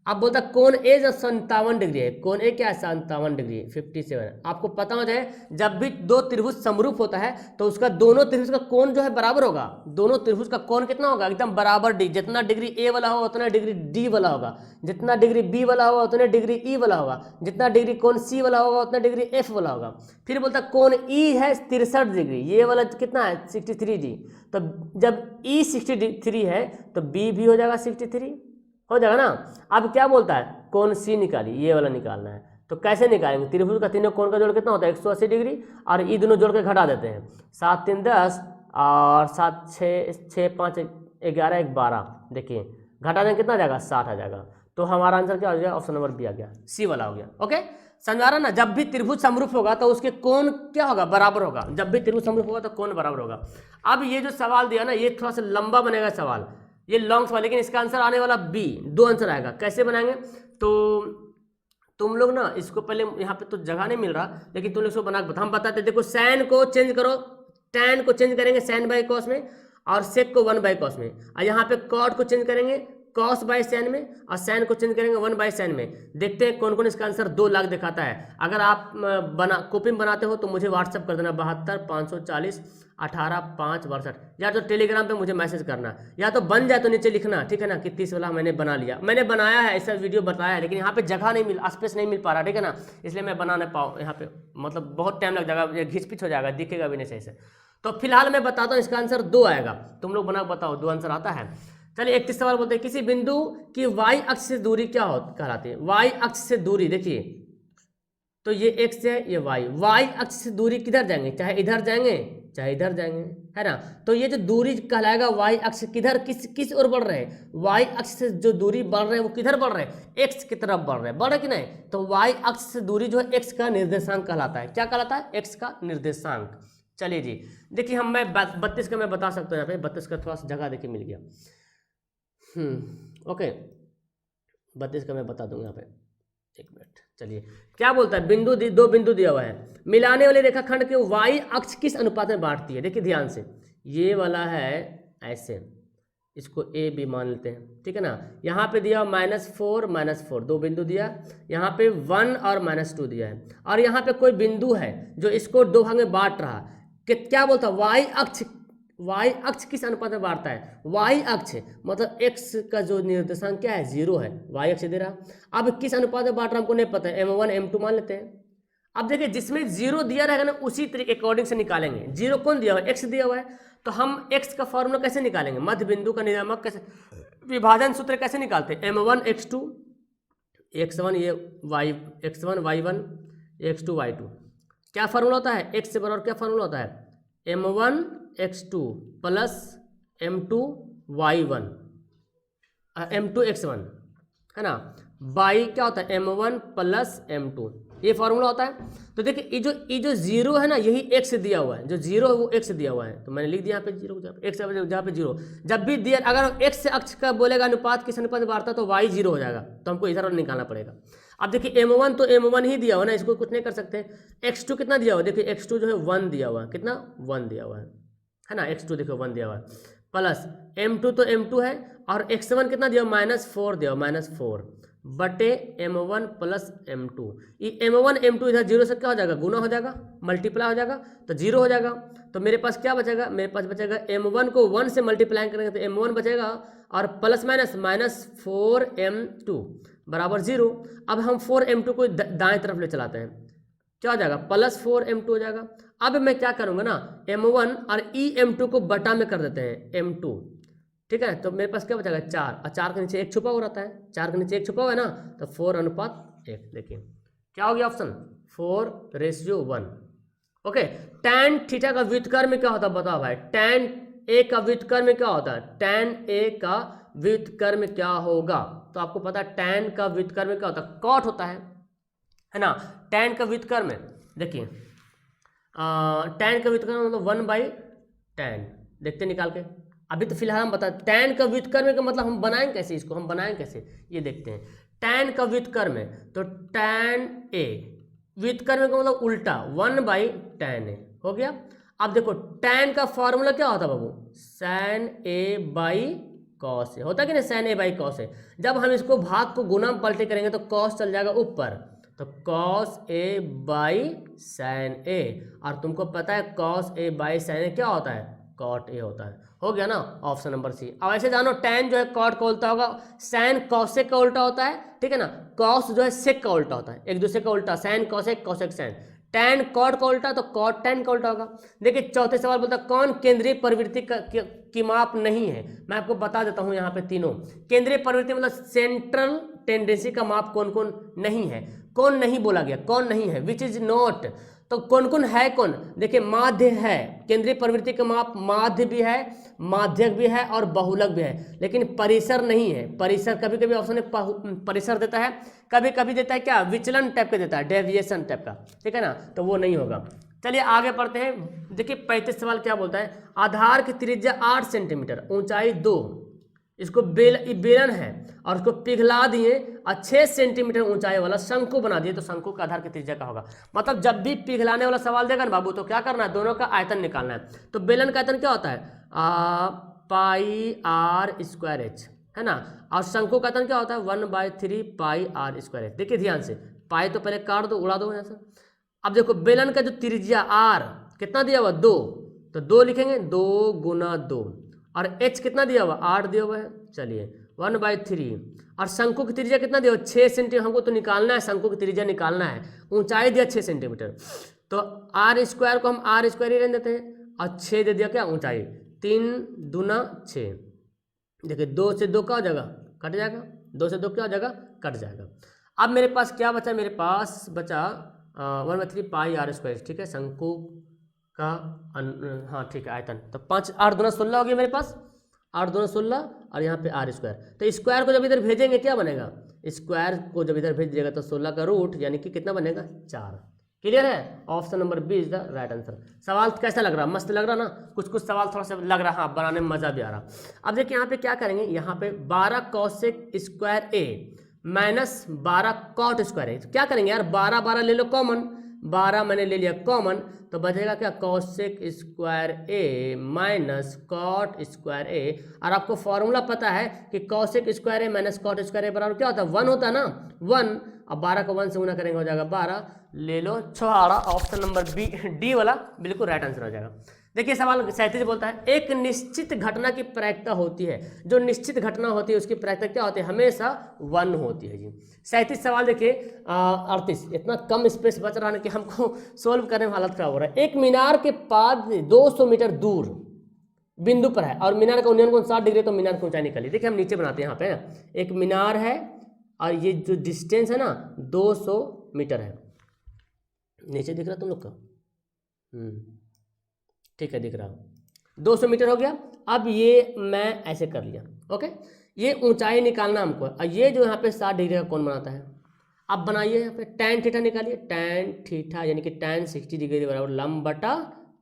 Speaker 1: अब बोलता कोण ए जो 57 डिग्री है, कोण ए क्या है 57 डिग्री 57। आपको पता हो जाए जब भी दो त्रिभुज समरूप होता है तो उसका दोनों त्रिभुज का कोण जो है बराबर होगा। दोनों त्रिभुज का कोण कितना होगा एकदम बराबर डी, जितना डिग्री ए वाला होगा उतना डिग्री डी वाला होगा, जितना डिग्री बी वाला होगा उतना डिग्री ई वाला होगा, जितना डिग्री कोण सी वाला होगा उतना डिग्री एफ वाला होगा। फिर बोलता कोण ई है 63 डिग्री, ये वाला कितना है 63 डी, तो जब ई 63 है तो बी भी हो जाएगा 63 हो जाएगा ना। अब क्या बोलता है कोण सी निकाली, ये वाला निकालना है, तो कैसे निकालेंगे, त्रिभुज का तीनों कोण का जोड़ कितना होता है 180 डिग्री, और ये दोनों जोड़ के घटा देते हैं, 7 3 10 और 7 6 5 11 1 12, देखिए घटा देंगे कितना आ जाएगा 60 आ जाएगा। तो हमारा आंसर क्या हो जाएगा ऑप्शन नंबर बी आ गया, सी वाला हो गया। ओके समझा रहा ना, जब भी त्रिभुज समरूप होगा तो उसके कोण क्या होगा, बराबर होगा। जब भी त्रिभुज समरूप होगा तो कोण बराबर होगा। अब ये जो सवाल दिया ना, ये थोड़ा सा लंबा बनेगा सवाल, ये लॉन्ग सवाल, लेकिन इसका आंसर आने वाला बी, 2 आंसर आएगा। कैसे बनाएंगे, तो तुम लोग ना इसको पहले, यहाँ पे तो जगह नहीं मिल रहा, लेकिन तुम लोग इसको बना के हम बताते। देखो साइन को चेंज करो, tan को चेंज करेंगे साइन बाई कॉस में, और सेक को 1 बाई कॉस में, और यहाँ पे कॉट को चेंज करेंगे कॉस बाय साइन में, और साइन को चेंज करेंगे 1 बाय साइन में। देखते हैं कौन कौन इसका आंसर 2 लाख दिखाता है। अगर आप कॉपी में बनाते हो तो मुझे व्हाट्सअप कर देना 72 540 18 5 62, या तो टेलीग्राम पे मुझे मैसेज करना, या तो बन जाए तो नीचे लिखना, ठीक है ना, कि 30 वाला मैंने बना लिया। मैंने बनाया है, ऐसा वीडियो बताया है, लेकिन यहाँ पे जगह नहीं मिल, स्पेस नहीं मिल पा रहा, ठीक है ना, इसलिए मैं बना नहीं पाऊँ। यहाँ पे मतलब बहुत टाइम लग जाएगा, घिच पिच हो जाएगा, दिखेगा भी नहीं सही से। तो फिलहाल मैं बताता हूँ, इसका आंसर 2 आएगा। तुम लोग बना बताओ 2 आंसर आता है। चलिए 31 सवाल बोलते हैं, किसी बिंदु की वाई अक्ष से दूरी क्या कहलाती है। वाई अक्ष से दूरी देखिए, तो ये एक्स है, ये वाई अक्ष से दूरी किधर जाएंगे, चाहे इधर जाएंगे चाहे इधर जाएंगे, है ना। तो ये जो दूरी कहलाएगा वाई अक्ष किधर, किस ओर बढ़ रहे हैं, वाई अक्ष से जो दूरी बढ़ रहे हैं वो किधर बढ़ रहे हैं, एक्स की तरफ बढ़ रहे हैं, बढ़ रहे कि नहीं। तो वाई अक्ष से दूरी जो है एक्स का निर्देशांक कहलाता है। क्या कहलाता है, एक्स का निर्देशांक। चलिए जी, देखिए हम मैं 32 का मैं बता सकता हूँ, यहाँ पे 32 का थोड़ा सा जगह देखिए मिल गया। ओके 32 का मैं बता दूंगा यहाँ पे, 1 मिनट। चलिए क्या बोलता है, बिंदु 2 बिंदु दिया हुआ है, मिलाने वाले रेखाखंड के वाई अक्ष किस अनुपात में बांटती है। देखिए ध्यान से, ये वाला है ऐसे, इसको ए बी मान लेते हैं, ठीक है ना। यहाँ पे दिया -4 2 बिंदु दिया, यहाँ पे 1 और -2 दिया है, और यहाँ पे कोई बिंदु है जो इसको 2 भाग में बांट रहा है। क्या बोलता है, वाई अक्ष किस अनुपात में बांटता है। वाई अक्ष मतलब एक्स का जो निर्देशांक क्या है, 0 है, वाई अक्ष दे रहा। अब किस अनुपात में बांट रहा हमको नहीं पता है, m1 m2 मान लेते हैं। अब देखिए जिसमें 0 दिया रहेगा ना, उसी तरीके अकॉर्डिंग से निकालेंगे। 0 कौन दिया हुआ है, एक्स दिया हुआ है, तो हम एक्स का फॉर्मूला कैसे निकालेंगे, मध्य बिंदु का नियामक कैसे, विभाजन सूत्र कैसे निकालते हैं, m1 x2 x1 ये y x1 y1 x2 y2। क्या फार्मूला होता है, x से बराबर क्या फार्मूला होता है, m1 x2 plus m2 y1 m2 x1, है ना, बाई क्या होता है m1 प्लस m2, ये फॉर्मूला होता है। तो देखिए ये जो 0 है ना, यही x से दिया हुआ है, जो 0 है वो x से दिया हुआ है, तो मैंने लिख दिया यहाँ पे 0 x जहाँ पे 0। जब भी दिया, अगर x से अक्ष का बोलेगा अनुपात किस अनुपात में बांटता, तो y 0 हो जाएगा, तो हमको इधर निकालना पड़ेगा। अब देखिए m1 तो m1 ही दिया हुआ ना, इसको कुछ नहीं कर सकते। x2 कितना दिया हुआ, देखिए x2 जो है 1 दिया हुआ है, कितना 1 दिया हुआ है ना, x2 देखो 1 दिया हुआ है, प्लस m2 तो m2 है, और x1 कितना दिया हुआ, -4 दिया हुआ, -4 बटे m1 प्लस m2। ये m1 m2 इधर 0 से क्या हो जाएगा, गुना हो जाएगा, मल्टीप्लाई हो जाएगा, तो 0 हो जाएगा। तो मेरे पास क्या बचेगा, मेरे पास बचेगा m1 को 1 से मल्टीप्लाई करेंगे तो m1 बचेगा, और प्लस -4m2 बराबर 0। अब हम 4m2 को दाएं तरफ ले चलाते हैं, क्या हो जाएगा, +4m2 हो जाएगा। अब मैं क्या करूँगा ना, m1 और m2 को बटा में कर देते हैं m2, ठीक है। तो मेरे पास क्या बचेगा 4, और 4 के नीचे 1 छुपा हुआ रहता है, 4 के नीचे 1 छुपा हुआ है ना, तो 4:1। देखिए क्या हो गया ऑप्शन 4:1। ओके, tan थीटा का व्युत्क्रम में क्या होता है बताओ भाई, tan a का व्युत्क्रम में क्या होता है, tan a का व्युत्क्रम में क्या होगा। तो आपको पता है tan का व्युत्क्रम में क्या होता है, cot होता है ना। tan का व्युत्क्रम में देखिए, tan का व्युत्क्रम मतलब 1/tan, देखते निकाल के। अभी तो फिलहाल हम बता, tan का व्युत्क्रम का मतलब हम बनाएंगे कैसे, इसको हम बनाएंगे कैसे ये देखते हैं। tan का व्युत्क्रम तो tan a, व्युत्क्रम का मतलब उल्टा 1/tan a हो गया। अब देखो tan का फॉर्मूला क्या होता है बाबू, sin a cos a होता है कि नहीं, sin a cos a। जब हम इसको भाग को गुना में पलटे करेंगे तो cos चल जाएगा ऊपर, तो cos a sin a, और तुमको पता है cos a sin a क्या होता है, cot a होता है। हो गया ना, ऑप्शन नंबर सी। अब ऐसे जानो tan जो है cot का उल्टा होगा, sin cosec का उल्टा होता है, ठीक है ना, cos जो है sec का उल्टा होता है, एक दूसरे का उल्टा, sin cosec cosec sin, tan cot का उल्टा तो cot tan का उल्टा होगा। देखिए चौथे सवाल बोलता है कौन केंद्रीय प्रवृत्ति की माप नहीं है। मैं आपको बता देता हूं, यहाँ पे तीनों केंद्रीय प्रवृत्ति मतलब सेंट्रल टेंडेंसी का माप कौन कौन नहीं है, कौन नहीं बोला गया, कौन नहीं है, विच इज नॉट। तो कौन कौन है, कौन, देखिए माध्य है, केंद्रीय प्रवृत्ति का माप माध्य भी है, माध्यक भी है और बहुलक भी है, लेकिन परिसर नहीं है। परिसर कभी कभी ऑप्शन में परिसर देता है, कभी कभी देता है क्या, विचलन टाइप का देता है, डेविएशन टाइप का, ठीक है ना, तो वो नहीं होगा। चलिए आगे पढ़ते हैं। देखिए 35 सवाल क्या बोलता है, आधार की त्रिज्या 8 सेंटीमीटर, ऊंचाई 2, इसको बेलन है और उसको पिघला दिए और 6 सेंटीमीटर ऊंचाई वाला शंकु बना दिए, तो शंकु का आधार की त्रिज्या का होगा। मतलब जब भी पिघलाने वाला सवाल देगा ना बाबू, तो क्या करना है, दोनों का आयतन निकालना है। तो बेलन का आयतन क्या होता है, पाई आर स्क्वायर एच, है ना, और शंकु का आयतन क्या होता है, 1/3 पाई आर स्क्वायर एच। देखिए ध्यान से, पाई तो पहले काट दो, उड़ा दो यहाँ से। अब देखो बेलन का जो त्रिज्या आर कितना दिया हुआ, 2, तो 2 लिखेंगे, 2 गुना 2, और h कितना दिया हुआ, 8 दिया हुआ है। चलिए 1/3, और शंकु की त्रिज्या कितना दिया हुआ, 6 सेंटीमीटर, हमको तो निकालना है, शंकु की त्रिज्या निकालना है, ऊंचाई दिया 6 सेंटीमीटर, तो आर स्क्वायर को हम आर स्क्वायर ही रहने देते हैं, और 6 दे दिया क्या, ऊंचाई, 3 दूना 6। देखिए 2 से 2 क्या हो जाएगा, कट जाएगा, 2 से 2 क्या हो जाएगा, कट जाएगा। अब मेरे पास क्या बचा, मेरे पास बचा 1/3 पाई आर स्क्वायर, ठीक है, शंकु का हाँ ठीक है आयतन, तो 5 8 दूना 16 हो गया मेरे पास, 8 दूना 16, और यहाँ पे आर स्क्वायर, तो स्क्वायर को जब इधर भेजेंगे क्या बनेगा, स्क्वायर को जब इधर भेज दिएगा तो 16 का रूट यानी कि कितना बनेगा, 4। क्लियर है, option number B is the right answer. सवाल कैसा लग रहा, मस्त लग रहा ना, कुछ कुछ सवाल थोड़ा सा लग रहा, हाँ बनाने में मजा भी आ रहा। अब देखिए यहाँ पे क्या करेंगे, यहाँ पे 12 कॉसेक स्क्वायर ए माइनस 12 कॉट स्क्वायर ए, क्या करेंगे यार, 12 12 ले लो कॉमन, 12 मैंने ले लिया कॉमन, तो बचेगा क्या, कॉसेक स्क्वायर ए माइनस कॉट स्क्वायर ए, और आपको फॉर्मूला पता है कि कॉसेक स्क्वायर ए माइनस कॉट स्क्वायर ए बराबर क्या होता है, 1 होता है ना, 1, अब 12 को 1 से गुना करेंगे हो जाएगा 12, ले लो छुहाड़ा, ऑप्शन नंबर बी डी वाला बिल्कुल राइट आंसर हो जाएगा। देखिए सवाल 37 बोलता है, एक निश्चित घटना की प्रायिकता होती है, जो निश्चित घटना होती है उसकी प्रायिकता क्या होती है, हमेशा 1 होती है जी। 37 सवाल देखिए 38, इतना कम स्पेस बच रहा है कि हमको सोल्व करने में हालत खराब हो रहा है। एक मीनार के पास 200 मीटर दूर बिंदु पर है और मीनार का उन्नयन कोण 60 डिग्री, तो मीनार की ऊंचाई निकालिए। देखिए हम नीचे बनाते हैं, यहाँ पे एक मीनार है और ये जो डिस्टेंस है ना 200 मीटर है, नीचे दिख रहा तुम लोग का, ठीक है दिख रहा, 200 मीटर हो गया। अब ये मैं ऐसे कर लिया, ओके, ये ऊंचाई निकालना हमको, और ये जो यहाँ पे 60 डिग्री का कोण बनाता है, अब बनाइए यहाँ पे टैन थीटा निकालिए, टैन थीटा यानी कि टैन 60 डिग्री बराबर लंब बटा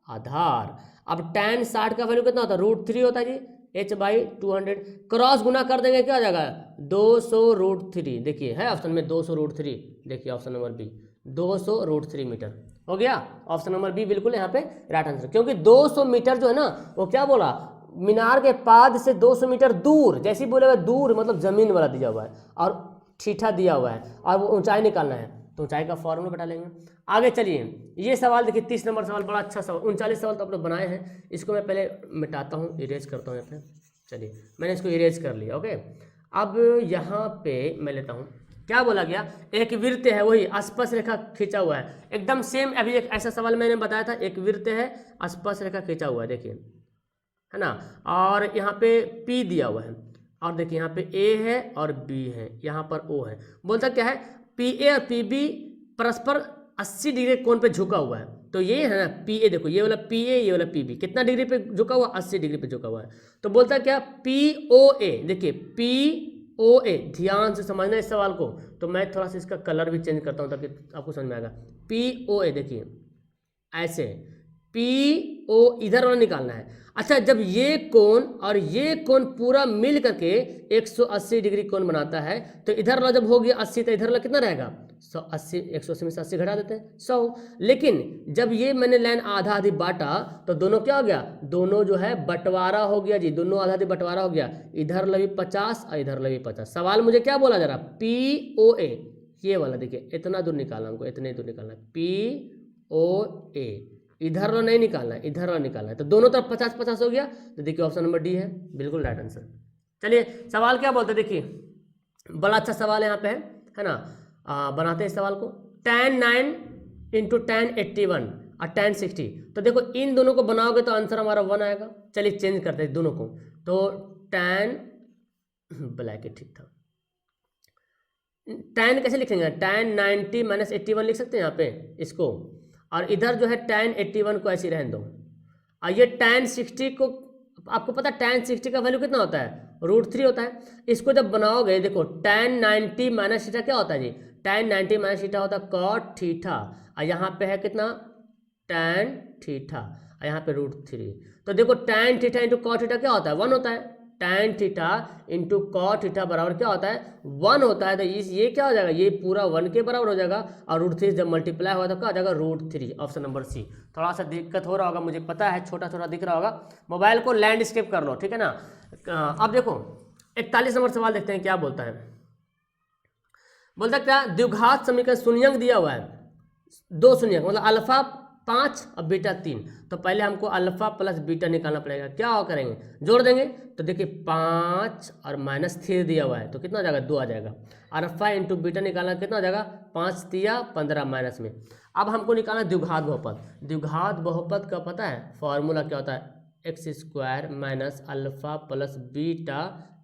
Speaker 1: आधार। अब टैन 60 का वैल्यू कितना होता है, √3 होता है जी, h/200, क्रॉस गुना कर देंगे क्या हो जाएगा, 200√3, देखिए है ऑप्शन में 200√3, देखिए ऑप्शन नंबर बी 200√3 मीटर हो गया, ऑप्शन नंबर बी बिल्कुल यहाँ पे राइट आंसर, क्योंकि 200 मीटर जो है ना, वो क्या बोला, मीनार के पाद से 200 मीटर दूर, जैसे ही बोलेगा दूर मतलब जमीन वाला दिया हुआ है और ठीठा दिया हुआ है और वो ऊंचाई निकालना है, तो ऊंचाई का फॉर्मूला बता लेंगे। आगे चलिए, ये सवाल देखिए 30 नंबर सवाल, बड़ा अच्छा सवाल, 39 सवाल तो आप लोग बनाए हैं, इसको मैं पहले मिटाता हूँ, इरेज करता हूँ यहाँ पे, चलिए मैंने इसको इरेज कर लिया, ओके। अब यहाँ पे मैं लेता हूँ, क्या बोला गया, एक वृत्त है, वही स्पर्श रेखा खींचा हुआ है, एकदम सेम। अभी एक ऐसा सवाल मैंने बताया था, एक वृत्त है, स्पर्श रेखा खींचा हुआ है, देखिए है ना, और यहाँ पे P दिया हुआ है, और देखिए यहाँ पे A है और B है, यहाँ पर O है। बोलता क्या है, PA और PB परस्पर 80 डिग्री कोण पे झुका हुआ है, तो ये है ना PA, देखो ये वाला PA, ये वाला PB कितना डिग्री पे झुका हुआ, 80 डिग्री पे झुका हुआ है। तो बोलता क्या, POA, देखिए POA, ध्यान से समझना इस सवाल को, तो मैं थोड़ा सा इसका कलर भी चेंज करता हूँ ताकि आपको समझ में आएगा। POA देखिए ऐसे, PO इधर वाला निकालना है। अच्छा, जब ये कोण और ये कोण पूरा मिल करके 180 डिग्री कोण बनाता है, तो इधर वाला जब हो गया 80, तो इधर वाला कितना रहेगा, 180, 180 में से 80 घटा देते हैं 100। लेकिन जब ये मैंने लाइन आधा आधी बांटा, तो दोनों क्या हो गया, दोनों जो है बंटवारा हो गया जी, दोनों आधा आधी बंटवारा हो गया, इधर लगी 50 और इधर लगी 50। सवाल मुझे क्या बोला जा रहा, POA, ये वाला देखिए, इतना दूर निकालना हमको, इतने दूर निकालना है, POA, इधर वाला नहीं निकालना है, इधर वाला निकालना है, तो दोनों तरफ 50-50 हो गया, तो देखिए ऑप्शन नंबर डी है बिल्कुल राइट आंसर। चलिए सवाल क्या बोलते हैं, देखिए बड़ा अच्छा सवाल यहाँ पे है ना, बनाते हैं इस सवाल को, tan 9 × tan 81 और tan 60, तो देखो इन दोनों को बनाओगे तो आंसर हमारा 1 आएगा। चलिए चेंज करते हैं दोनों को, तो tan ब्लैक ठीक था, tan कैसे लिखेंगे, tan 90 - 81 लिख सकते हैं यहाँ पे इसको, और इधर जो है tan 81 को ऐसे रहने दो। और ये tan 60 को आपको पता है tan 60 का वैल्यू कितना होता है, √3 होता है। इसको जब बनाओगे देखो tan 90 माइनस थीटा क्या होता है जी, tan 90 माइनस थीटा होता है cot थीटा, और यहाँ पे है कितना tan थीटा, और यहाँ पे √3। तो देखो tan theta into cot theta क्या होता है, 1 होता है। tan theta into cot theta बराबर क्या होता है, 1 होता है। तो ये क्या हो जाएगा, ये पूरा 1 के बराबर हो जाएगा, और √3 जब मल्टीप्लाई होगा तो क्या हो जाएगा √3। Option number C. थोड़ा सा दिक्कत हो रहा होगा मुझे पता है, छोटा छोटा दिख रहा होगा, मोबाइल को लैंडस्केप कर लो, ठीक है ना। अब देखो 41 नंबर सवाल देखते हैं क्या बोलता है। बोलता क्या, द्विघात समीकरण शून्यंक दिया हुआ है, 2 शून्यंक मतलब अल्फा 5 और बीटा 3। तो पहले हमको अल्फा प्लस बीटा निकालना पड़ेगा। क्या करेंगे, जोड़ देंगे। तो देखिए 5 और -3 दिया हुआ है तो कितना हो जाएगा, 2 आ जाएगा। अल्फा इंटू बीटा निकालना कितना हो जाएगा, 5 तिया 15 माइनस में। अब हमको निकालना द्विघात बहुपद। द्विघात बहुपद का पता है फॉर्मूला क्या होता है, x² minus alpha plus beta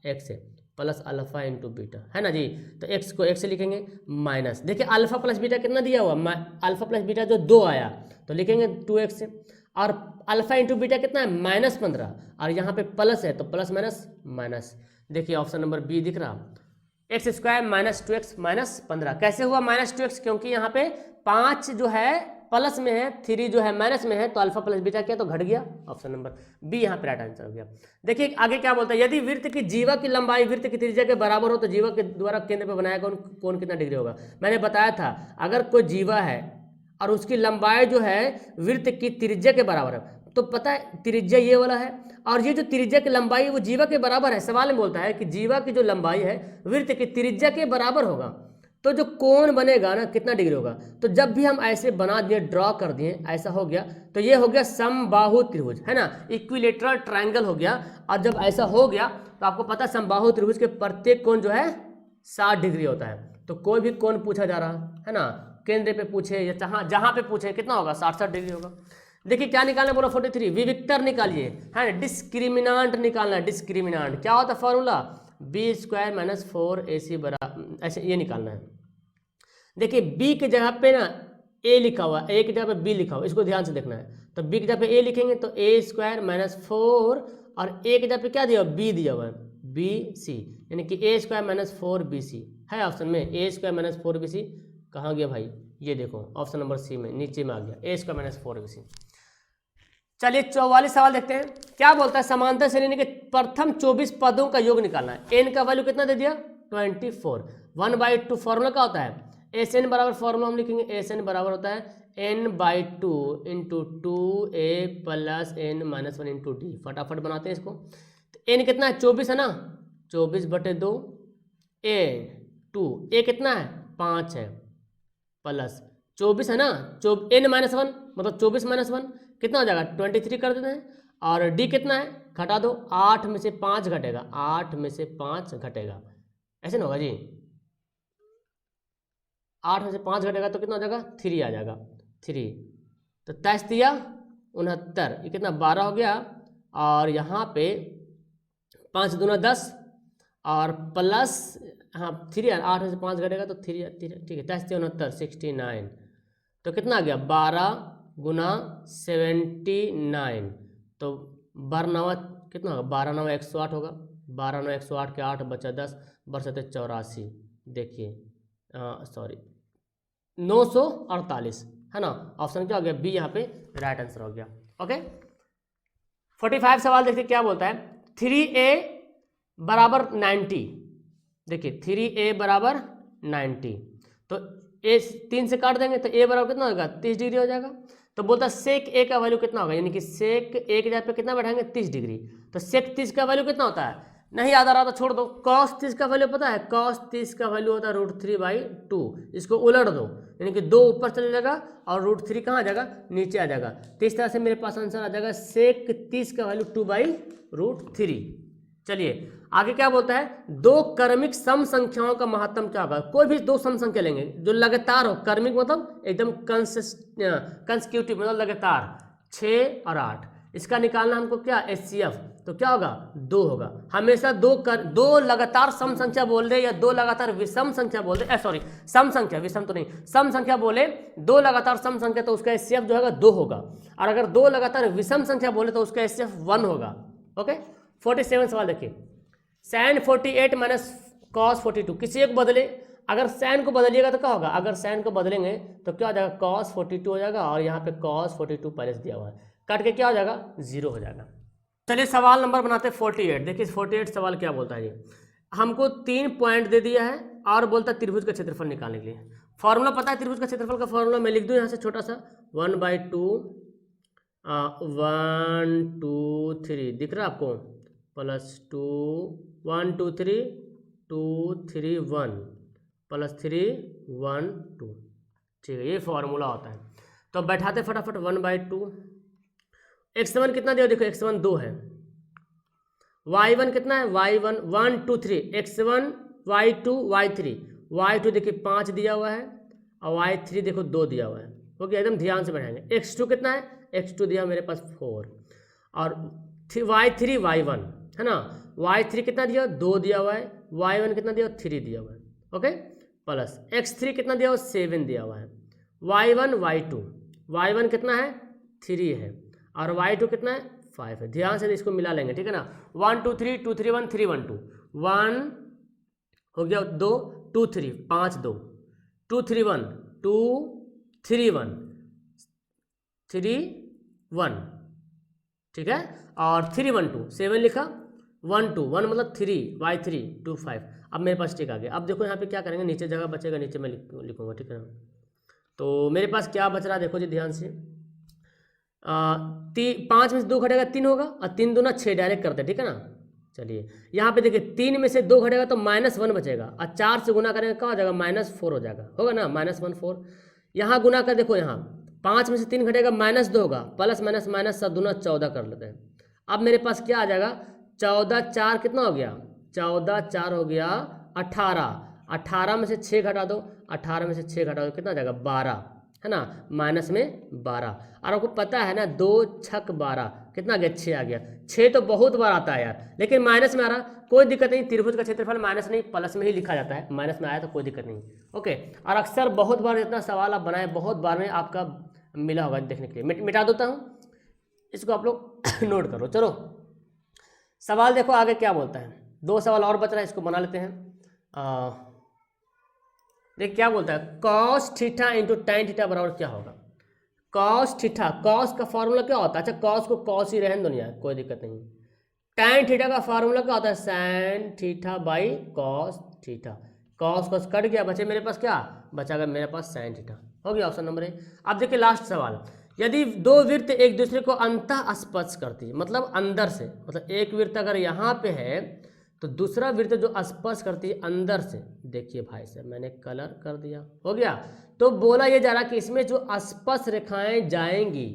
Speaker 1: x plus alpha into beta, है ना जी। तो x को x से लिखेंगे माइनस, देखिए अल्फा प्लस बीटा कितना दिया हुआ, अल्फा प्लस बीटा जो 2 आया तो लिखेंगे 2x से, और अल्फा इंटू बीटा कितना है -15, और यहाँ पे प्लस है तो प्लस माइनस माइनस। देखिए ऑप्शन नंबर बी दिख रहा, x² माइनस 2x माइनस 15। कैसे हुआ -2x, क्योंकि यहाँ पे 5 जो है प्लस में है, 3 जो है माइनस में है, तो अल्फा प्लस बीटा क्या तो घट गया। ऑप्शन नंबर बी यहाँ पे राइट आंसर हो गया। देखिए आगे क्या बोलता है, यदि वृत्त की जीवा की लंबाई वृत्त की त्रिज्या के बराबर हो तो जीवा के द्वारा केंद्र पर बनाया कोण कितना डिग्री होगा। मैंने बताया था अगर कोई जीवा है और उसकी लंबाई जो है वृत्त की त्रिज्या के बराबर है, तो पता है त्रिज्या ये वाला है, और ये जो त्रिज्या की लंबाई है वो जीवा के बराबर है। सवाल में बोलता है कि जीवा की जो लंबाई है वृत्त की त्रिज्या के बराबर होगा, तो जो कोण बनेगा ना कितना डिग्री होगा। तो जब भी हम ऐसे बना दिए, ड्रॉ कर दिए, ऐसा हो गया तो ये हो गया समबाहु त्रिभुज, है ना, इक्विलेटरल ट्रायंगल हो गया। और जब ऐसा हो गया तो आपको पता है समबाहु त्रिभुज के प्रत्येक कोण जो है 60 डिग्री होता है। तो कोई भी कोण पूछा जा रहा है ना, केंद्र पे पूछे या जहां पे पूछे कितना होगा, 60 डिग्री होगा। देखिए क्या निकालना बोला 43, विविक्तर निकालिए, है ना, डिस्क्रिमिनांट निकालना। डिस्क्रिमिनांट क्या होता है फॉर्मूला, b² माइनस 4ac बराबर, ऐसे ये निकालना है। देखिए b की जगह पे ना a लिखा हुआ, a की जगह पे b लिखा हुआ, इसको ध्यान से देखना है। तो b की जगह पे a लिखेंगे तो a² माइनस 4, और a की जगह पे क्या दिया हुआ, b दिया हुआ है, bc, यानी कि a² माइनस 4bc है ऑप्शन में। a² माइनस 4bc कहाँ गया भाई, ये देखो ऑप्शन नंबर सी में नीचे में आ गया, a² माइनस 4bc। चलिए 44 सवाल देखते हैं क्या बोलता है, समांतर श्रेणी के प्रथम 24 पदों का योग निकालना है। n का वैल्यू कितना दे दिया 24, 1/2 फॉर्मूला क्या होता है, SN बराबर फॉर्मूला हम लिखेंगे, SN बराबर होता है n/2 into 2a plus n minus 1 into D. फटाफट बनाते हैं इसको। तो n कितना है 24 है ना, 24/2 a2, a कितना है 5 है, प्लस 24 है ना, n माइनस 1 मतलब 24 माइनस 1 कितना हो जाएगा 23 कर देते हैं। और d कितना है घटा दो, 8 में से 5 घटेगा, 8 में से 5 घटेगा, ऐसे ना होगा जी, 8 में से 5 घटेगा तो कितना हो जाएगा 3 आ जाएगा, 3। तो 63 ये कितना 12 हो गया, और यहाँ पे 5 दूना 10 और प्लस हाँ 3, 8 में से 5 घटेगा तो 3, ठीक है 63 69। तो कितना आ गया 12 गुना 79, तो 12 कितना होगा, 12 9 108 होगा, 12 9 108 के 8 बचा 10, बरसते 84। देखिए सॉरी 948 है ना, ऑप्शन क्या हो गया बी यहाँ पे राइट आंसर हो गया। ओके 45 सवाल देखिए क्या बोलता है, 3a बराबर 90। देखिए 3a बराबर 90, तो a 3 से काट देंगे तो a बराबर कितना होगा 30 डिग्री हो जाएगा। तो बोलता है सेक a का वैल्यू कितना होगा, यानी कि सेक a की जगह पे कितना बैठाएंगे 30 डिग्री। तो सेक 30 का वैल्यू कितना होता है, नहीं याद आ रहा तो छोड़ दो। कॉस 30 का वैल्यू पता है, कॉस 30 का वैल्यू होता है √3/2। इसको उलट दो, यानी कि 2 ऊपर चले जाएगा और √3 कहाँ आ जाएगा नीचे आ जाएगा। तो इस तरह से मेरे पास आंसर आ जाएगा सेक 30 का वैल्यू 2/√3। चलिए आगे क्या बोलता है, 2 क्रमिक सम संख्याओं का महत्तम क्या होगा। कोई भी 2 सम संख्या लेंगे जो लगातार हो, क्रमिक मतलब एकदम कंसेक्यूटिव मतलब लगातार, 6 और 8, इसका निकालना हमको क्या HCF, तो क्या होगा 2 होगा। हमेशा दो लगातार सम संख्या बोल दे या 2 लगातार विषम संख्या बोल दे, सॉरी सम संख्या, विषम तो नहीं, सम संख्या बोले 2 लगातार सम संख्या तो उसका एचसीएफ जो होगा 2 होगा, और अगर 2 लगातार विषम संख्या बोले तो उसका एचसीएफ 1 होगा। ओके 47 सवाल देखिए, sin 48 माइनस cos 42, किसी एक बदले, अगर sin को बदलिएगा तो क्या होगा, अगर sin को बदलेंगे तो क्या हो जाएगा cos 42 हो जाएगा, और यहाँ पे cos 42 पहले से दिया हुआ है, काट के क्या हो जाएगा 0 हो जाएगा। चलिए सवाल नंबर बनाते हैं 48। देखिए 48 सवाल क्या बोलता है, ये हमको 3 पॉइंट दे दिया है और बोलता है त्रिभुज का क्षेत्रफल निकालने के लिए। फॉर्मूला पता है त्रिभुज का क्षेत्रफल का फॉर्मूला, मैं लिख दूँ यहाँ से छोटा सा, 1/2 1 2 3 दिख रहा है आपको, +2 1 2 3 2 3 1 +3 1 2, ठीक है, ये फॉर्मूला होता है। तो बैठाते फटाफट 1/2, x1 कितना दिया देखो, x1 2 है, y1 कितना है, y1 1 2 3, x1 y2 y3, y2 देखिए 5 दिया हुआ है और y3 देखो 2 दिया हुआ है, ओके एकदम ध्यान से बैठाएंगे। x2 कितना है, x2 दिया मेरे पास 4, और y3 y1 है ना, y3 कितना दिया 2 दिया हुआ है, y1 कितना दिया 3 दिया हुआ है, ओके प्लस x3 कितना दिया 7 दिया हुआ है, y1 y1 कितना है 3 है, और y2 कितना है 5 है। ध्यान से इसको मिला लेंगे, ठीक है ना, 1 2 3 2 3 1 3 1 2 1 हो गया 2 2 3 5 2 2 3 1 2 3 1 3 1, ठीक है, और 3 1 2 7 लिखा, 1 2 1 मतलब 3 y3 2 5। अब मेरे पास ठीक आ गया। अब देखो यहाँ पे क्या करेंगे, नीचे जगह बचेगा, नीचे मैं लिखूंगा, ठीक है ना। तो मेरे पास क्या बच रहा है देखो जी ध्यान से, 5 में से 2 घटेगा 3 होगा, और 3 दूना 6 डायरेक्ट करते, ठीक है ना। चलिए यहाँ पे देखिए 3 में से 2 घटेगा तो -1 बचेगा, और 4 से गुना करेंगे क्या हो जाएगा -4 हो जाएगा, होगा ना -1 4। यहाँ गुना कर देखो, यहाँ 5 में से 3 घटेगा -2 होगा, प्लस माइनस माइनस 7 दूना 14 कर लेते हैं। अब मेरे पास क्या आ जाएगा, 14 4 कितना हो गया, 14 4 हो गया 18, 18 में से 6 घटा दो, 18 में से 6 घटा दो कितना आ जाएगा 12, है ना, माइनस में 12। और आपको पता है ना 2 छक 12 कितना आ गया 6 आ गया, 6 तो बहुत बार आता है यार, लेकिन माइनस में आ रहा, कोई दिक्कत नहीं, त्रिभुज का क्षेत्रफल माइनस नहीं प्लस में ही लिखा जाता है, माइनस में आया तो कोई दिक्कत नहीं, ओके। और अक्सर बहुत बार जितना सवाल आप बनाए बहुत बार में आपका मिला होगा देखने के लिए। मिटा देता हूँ इसको, आप लोग नोट करो। चलो सवाल देखो आगे क्या बोलता है, 2 सवाल और बच रहा है, इसको बना लेते हैं। देख क्या बोलता है, cos theta into tan theta बराबर क्या होगा। cos थीटा, cos का फार्मूला क्या होता है, अच्छा cos को cos ही रहने दो यार, कोई दिक्कत नहीं। tan थीटा का फार्मूला क्या होता है, sin theta by cos theta, cos cos cut गया, बचे मेरे पास क्या बचा, मेरे पास sin थीटा हो गया, ऑप्शन नंबर ए। अब देखिए लास्ट सवाल, यदि 2 वृत्त एक दूसरे को अंतः स्पर्श करती है, मतलब अंदर से, मतलब एक वृत्त अगर यहाँ पे है तो दूसरा वृत्त जो स्पर्श करती है अंदर से, देखिए भाई साहब मैंने कलर कर दिया, हो गया। तो बोला ये जा रहा कि इसमें जो स्पर्श रेखाएं जाएंगी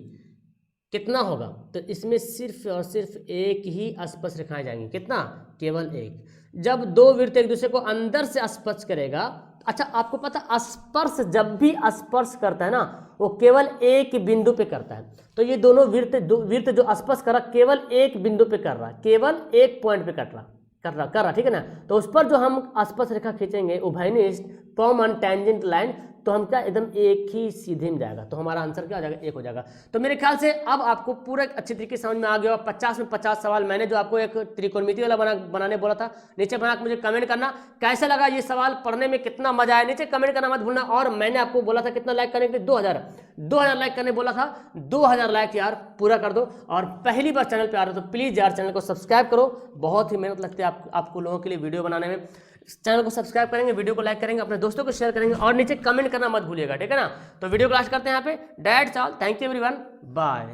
Speaker 1: कितना होगा, तो इसमें सिर्फ और सिर्फ एक ही स्पर्श रेखाएं जाएंगी, कितना, केवल एक। जब 2 वृत्त एक दूसरे को अंदर से स्पर्श करेगा, अच्छा आपको पता स्पर्श जब भी स्पर्श करता है ना वो केवल एक बिंदु पे करता है, तो ये दोनों वृत्त जो स्पर्श कर रहा केवल एक बिंदु पे कर रहा, केवल एक पॉइंट पे कर रहा, ठीक है ना। तो उस पर जो हम स्पर्श रेखा खींचेंगे उभयनिष्ठ कॉमन टेंजेंट लाइन, तो हम क्या एकदम एक ही सीधे में जाएगा, तो हमारा आंसर क्या हो जाएगा, 1 हो जाएगा। तो मेरे ख्याल से अब आपको पूरा अच्छी तरीके से समझ में आ गया। 50 में 50 सवाल मैंने जो आपको एक त्रिकोणमिति वाला बनाने बोला था, नीचे बना के मुझे कमेंट करना कैसा लगा ये सवाल, पढ़ने में कितना मजा आया, नीचे कमेंट करना मत भूलना। और मैंने आपको बोला था कितना लाइक करने के लिए, 2000 लाइक करने बोला था, 2000 लाइक यार पूरा कर दो। और पहली बार चैनल पे आ रहे हो तो प्लीज़ यार चैनल को सब्सक्राइब करो, बहुत ही मेहनत लगती है आपको लोगों के लिए वीडियो बनाने में। चैनल को सब्सक्राइब करेंगे, वीडियो को लाइक करेंगे, अपने दोस्तों को शेयर करेंगे, और नीचे कमेंट करना मत भूलिएगा, ठीक है ना। तो वीडियो को लास्ट करते हैं यहाँ पे, that's all, thank you everyone, bye.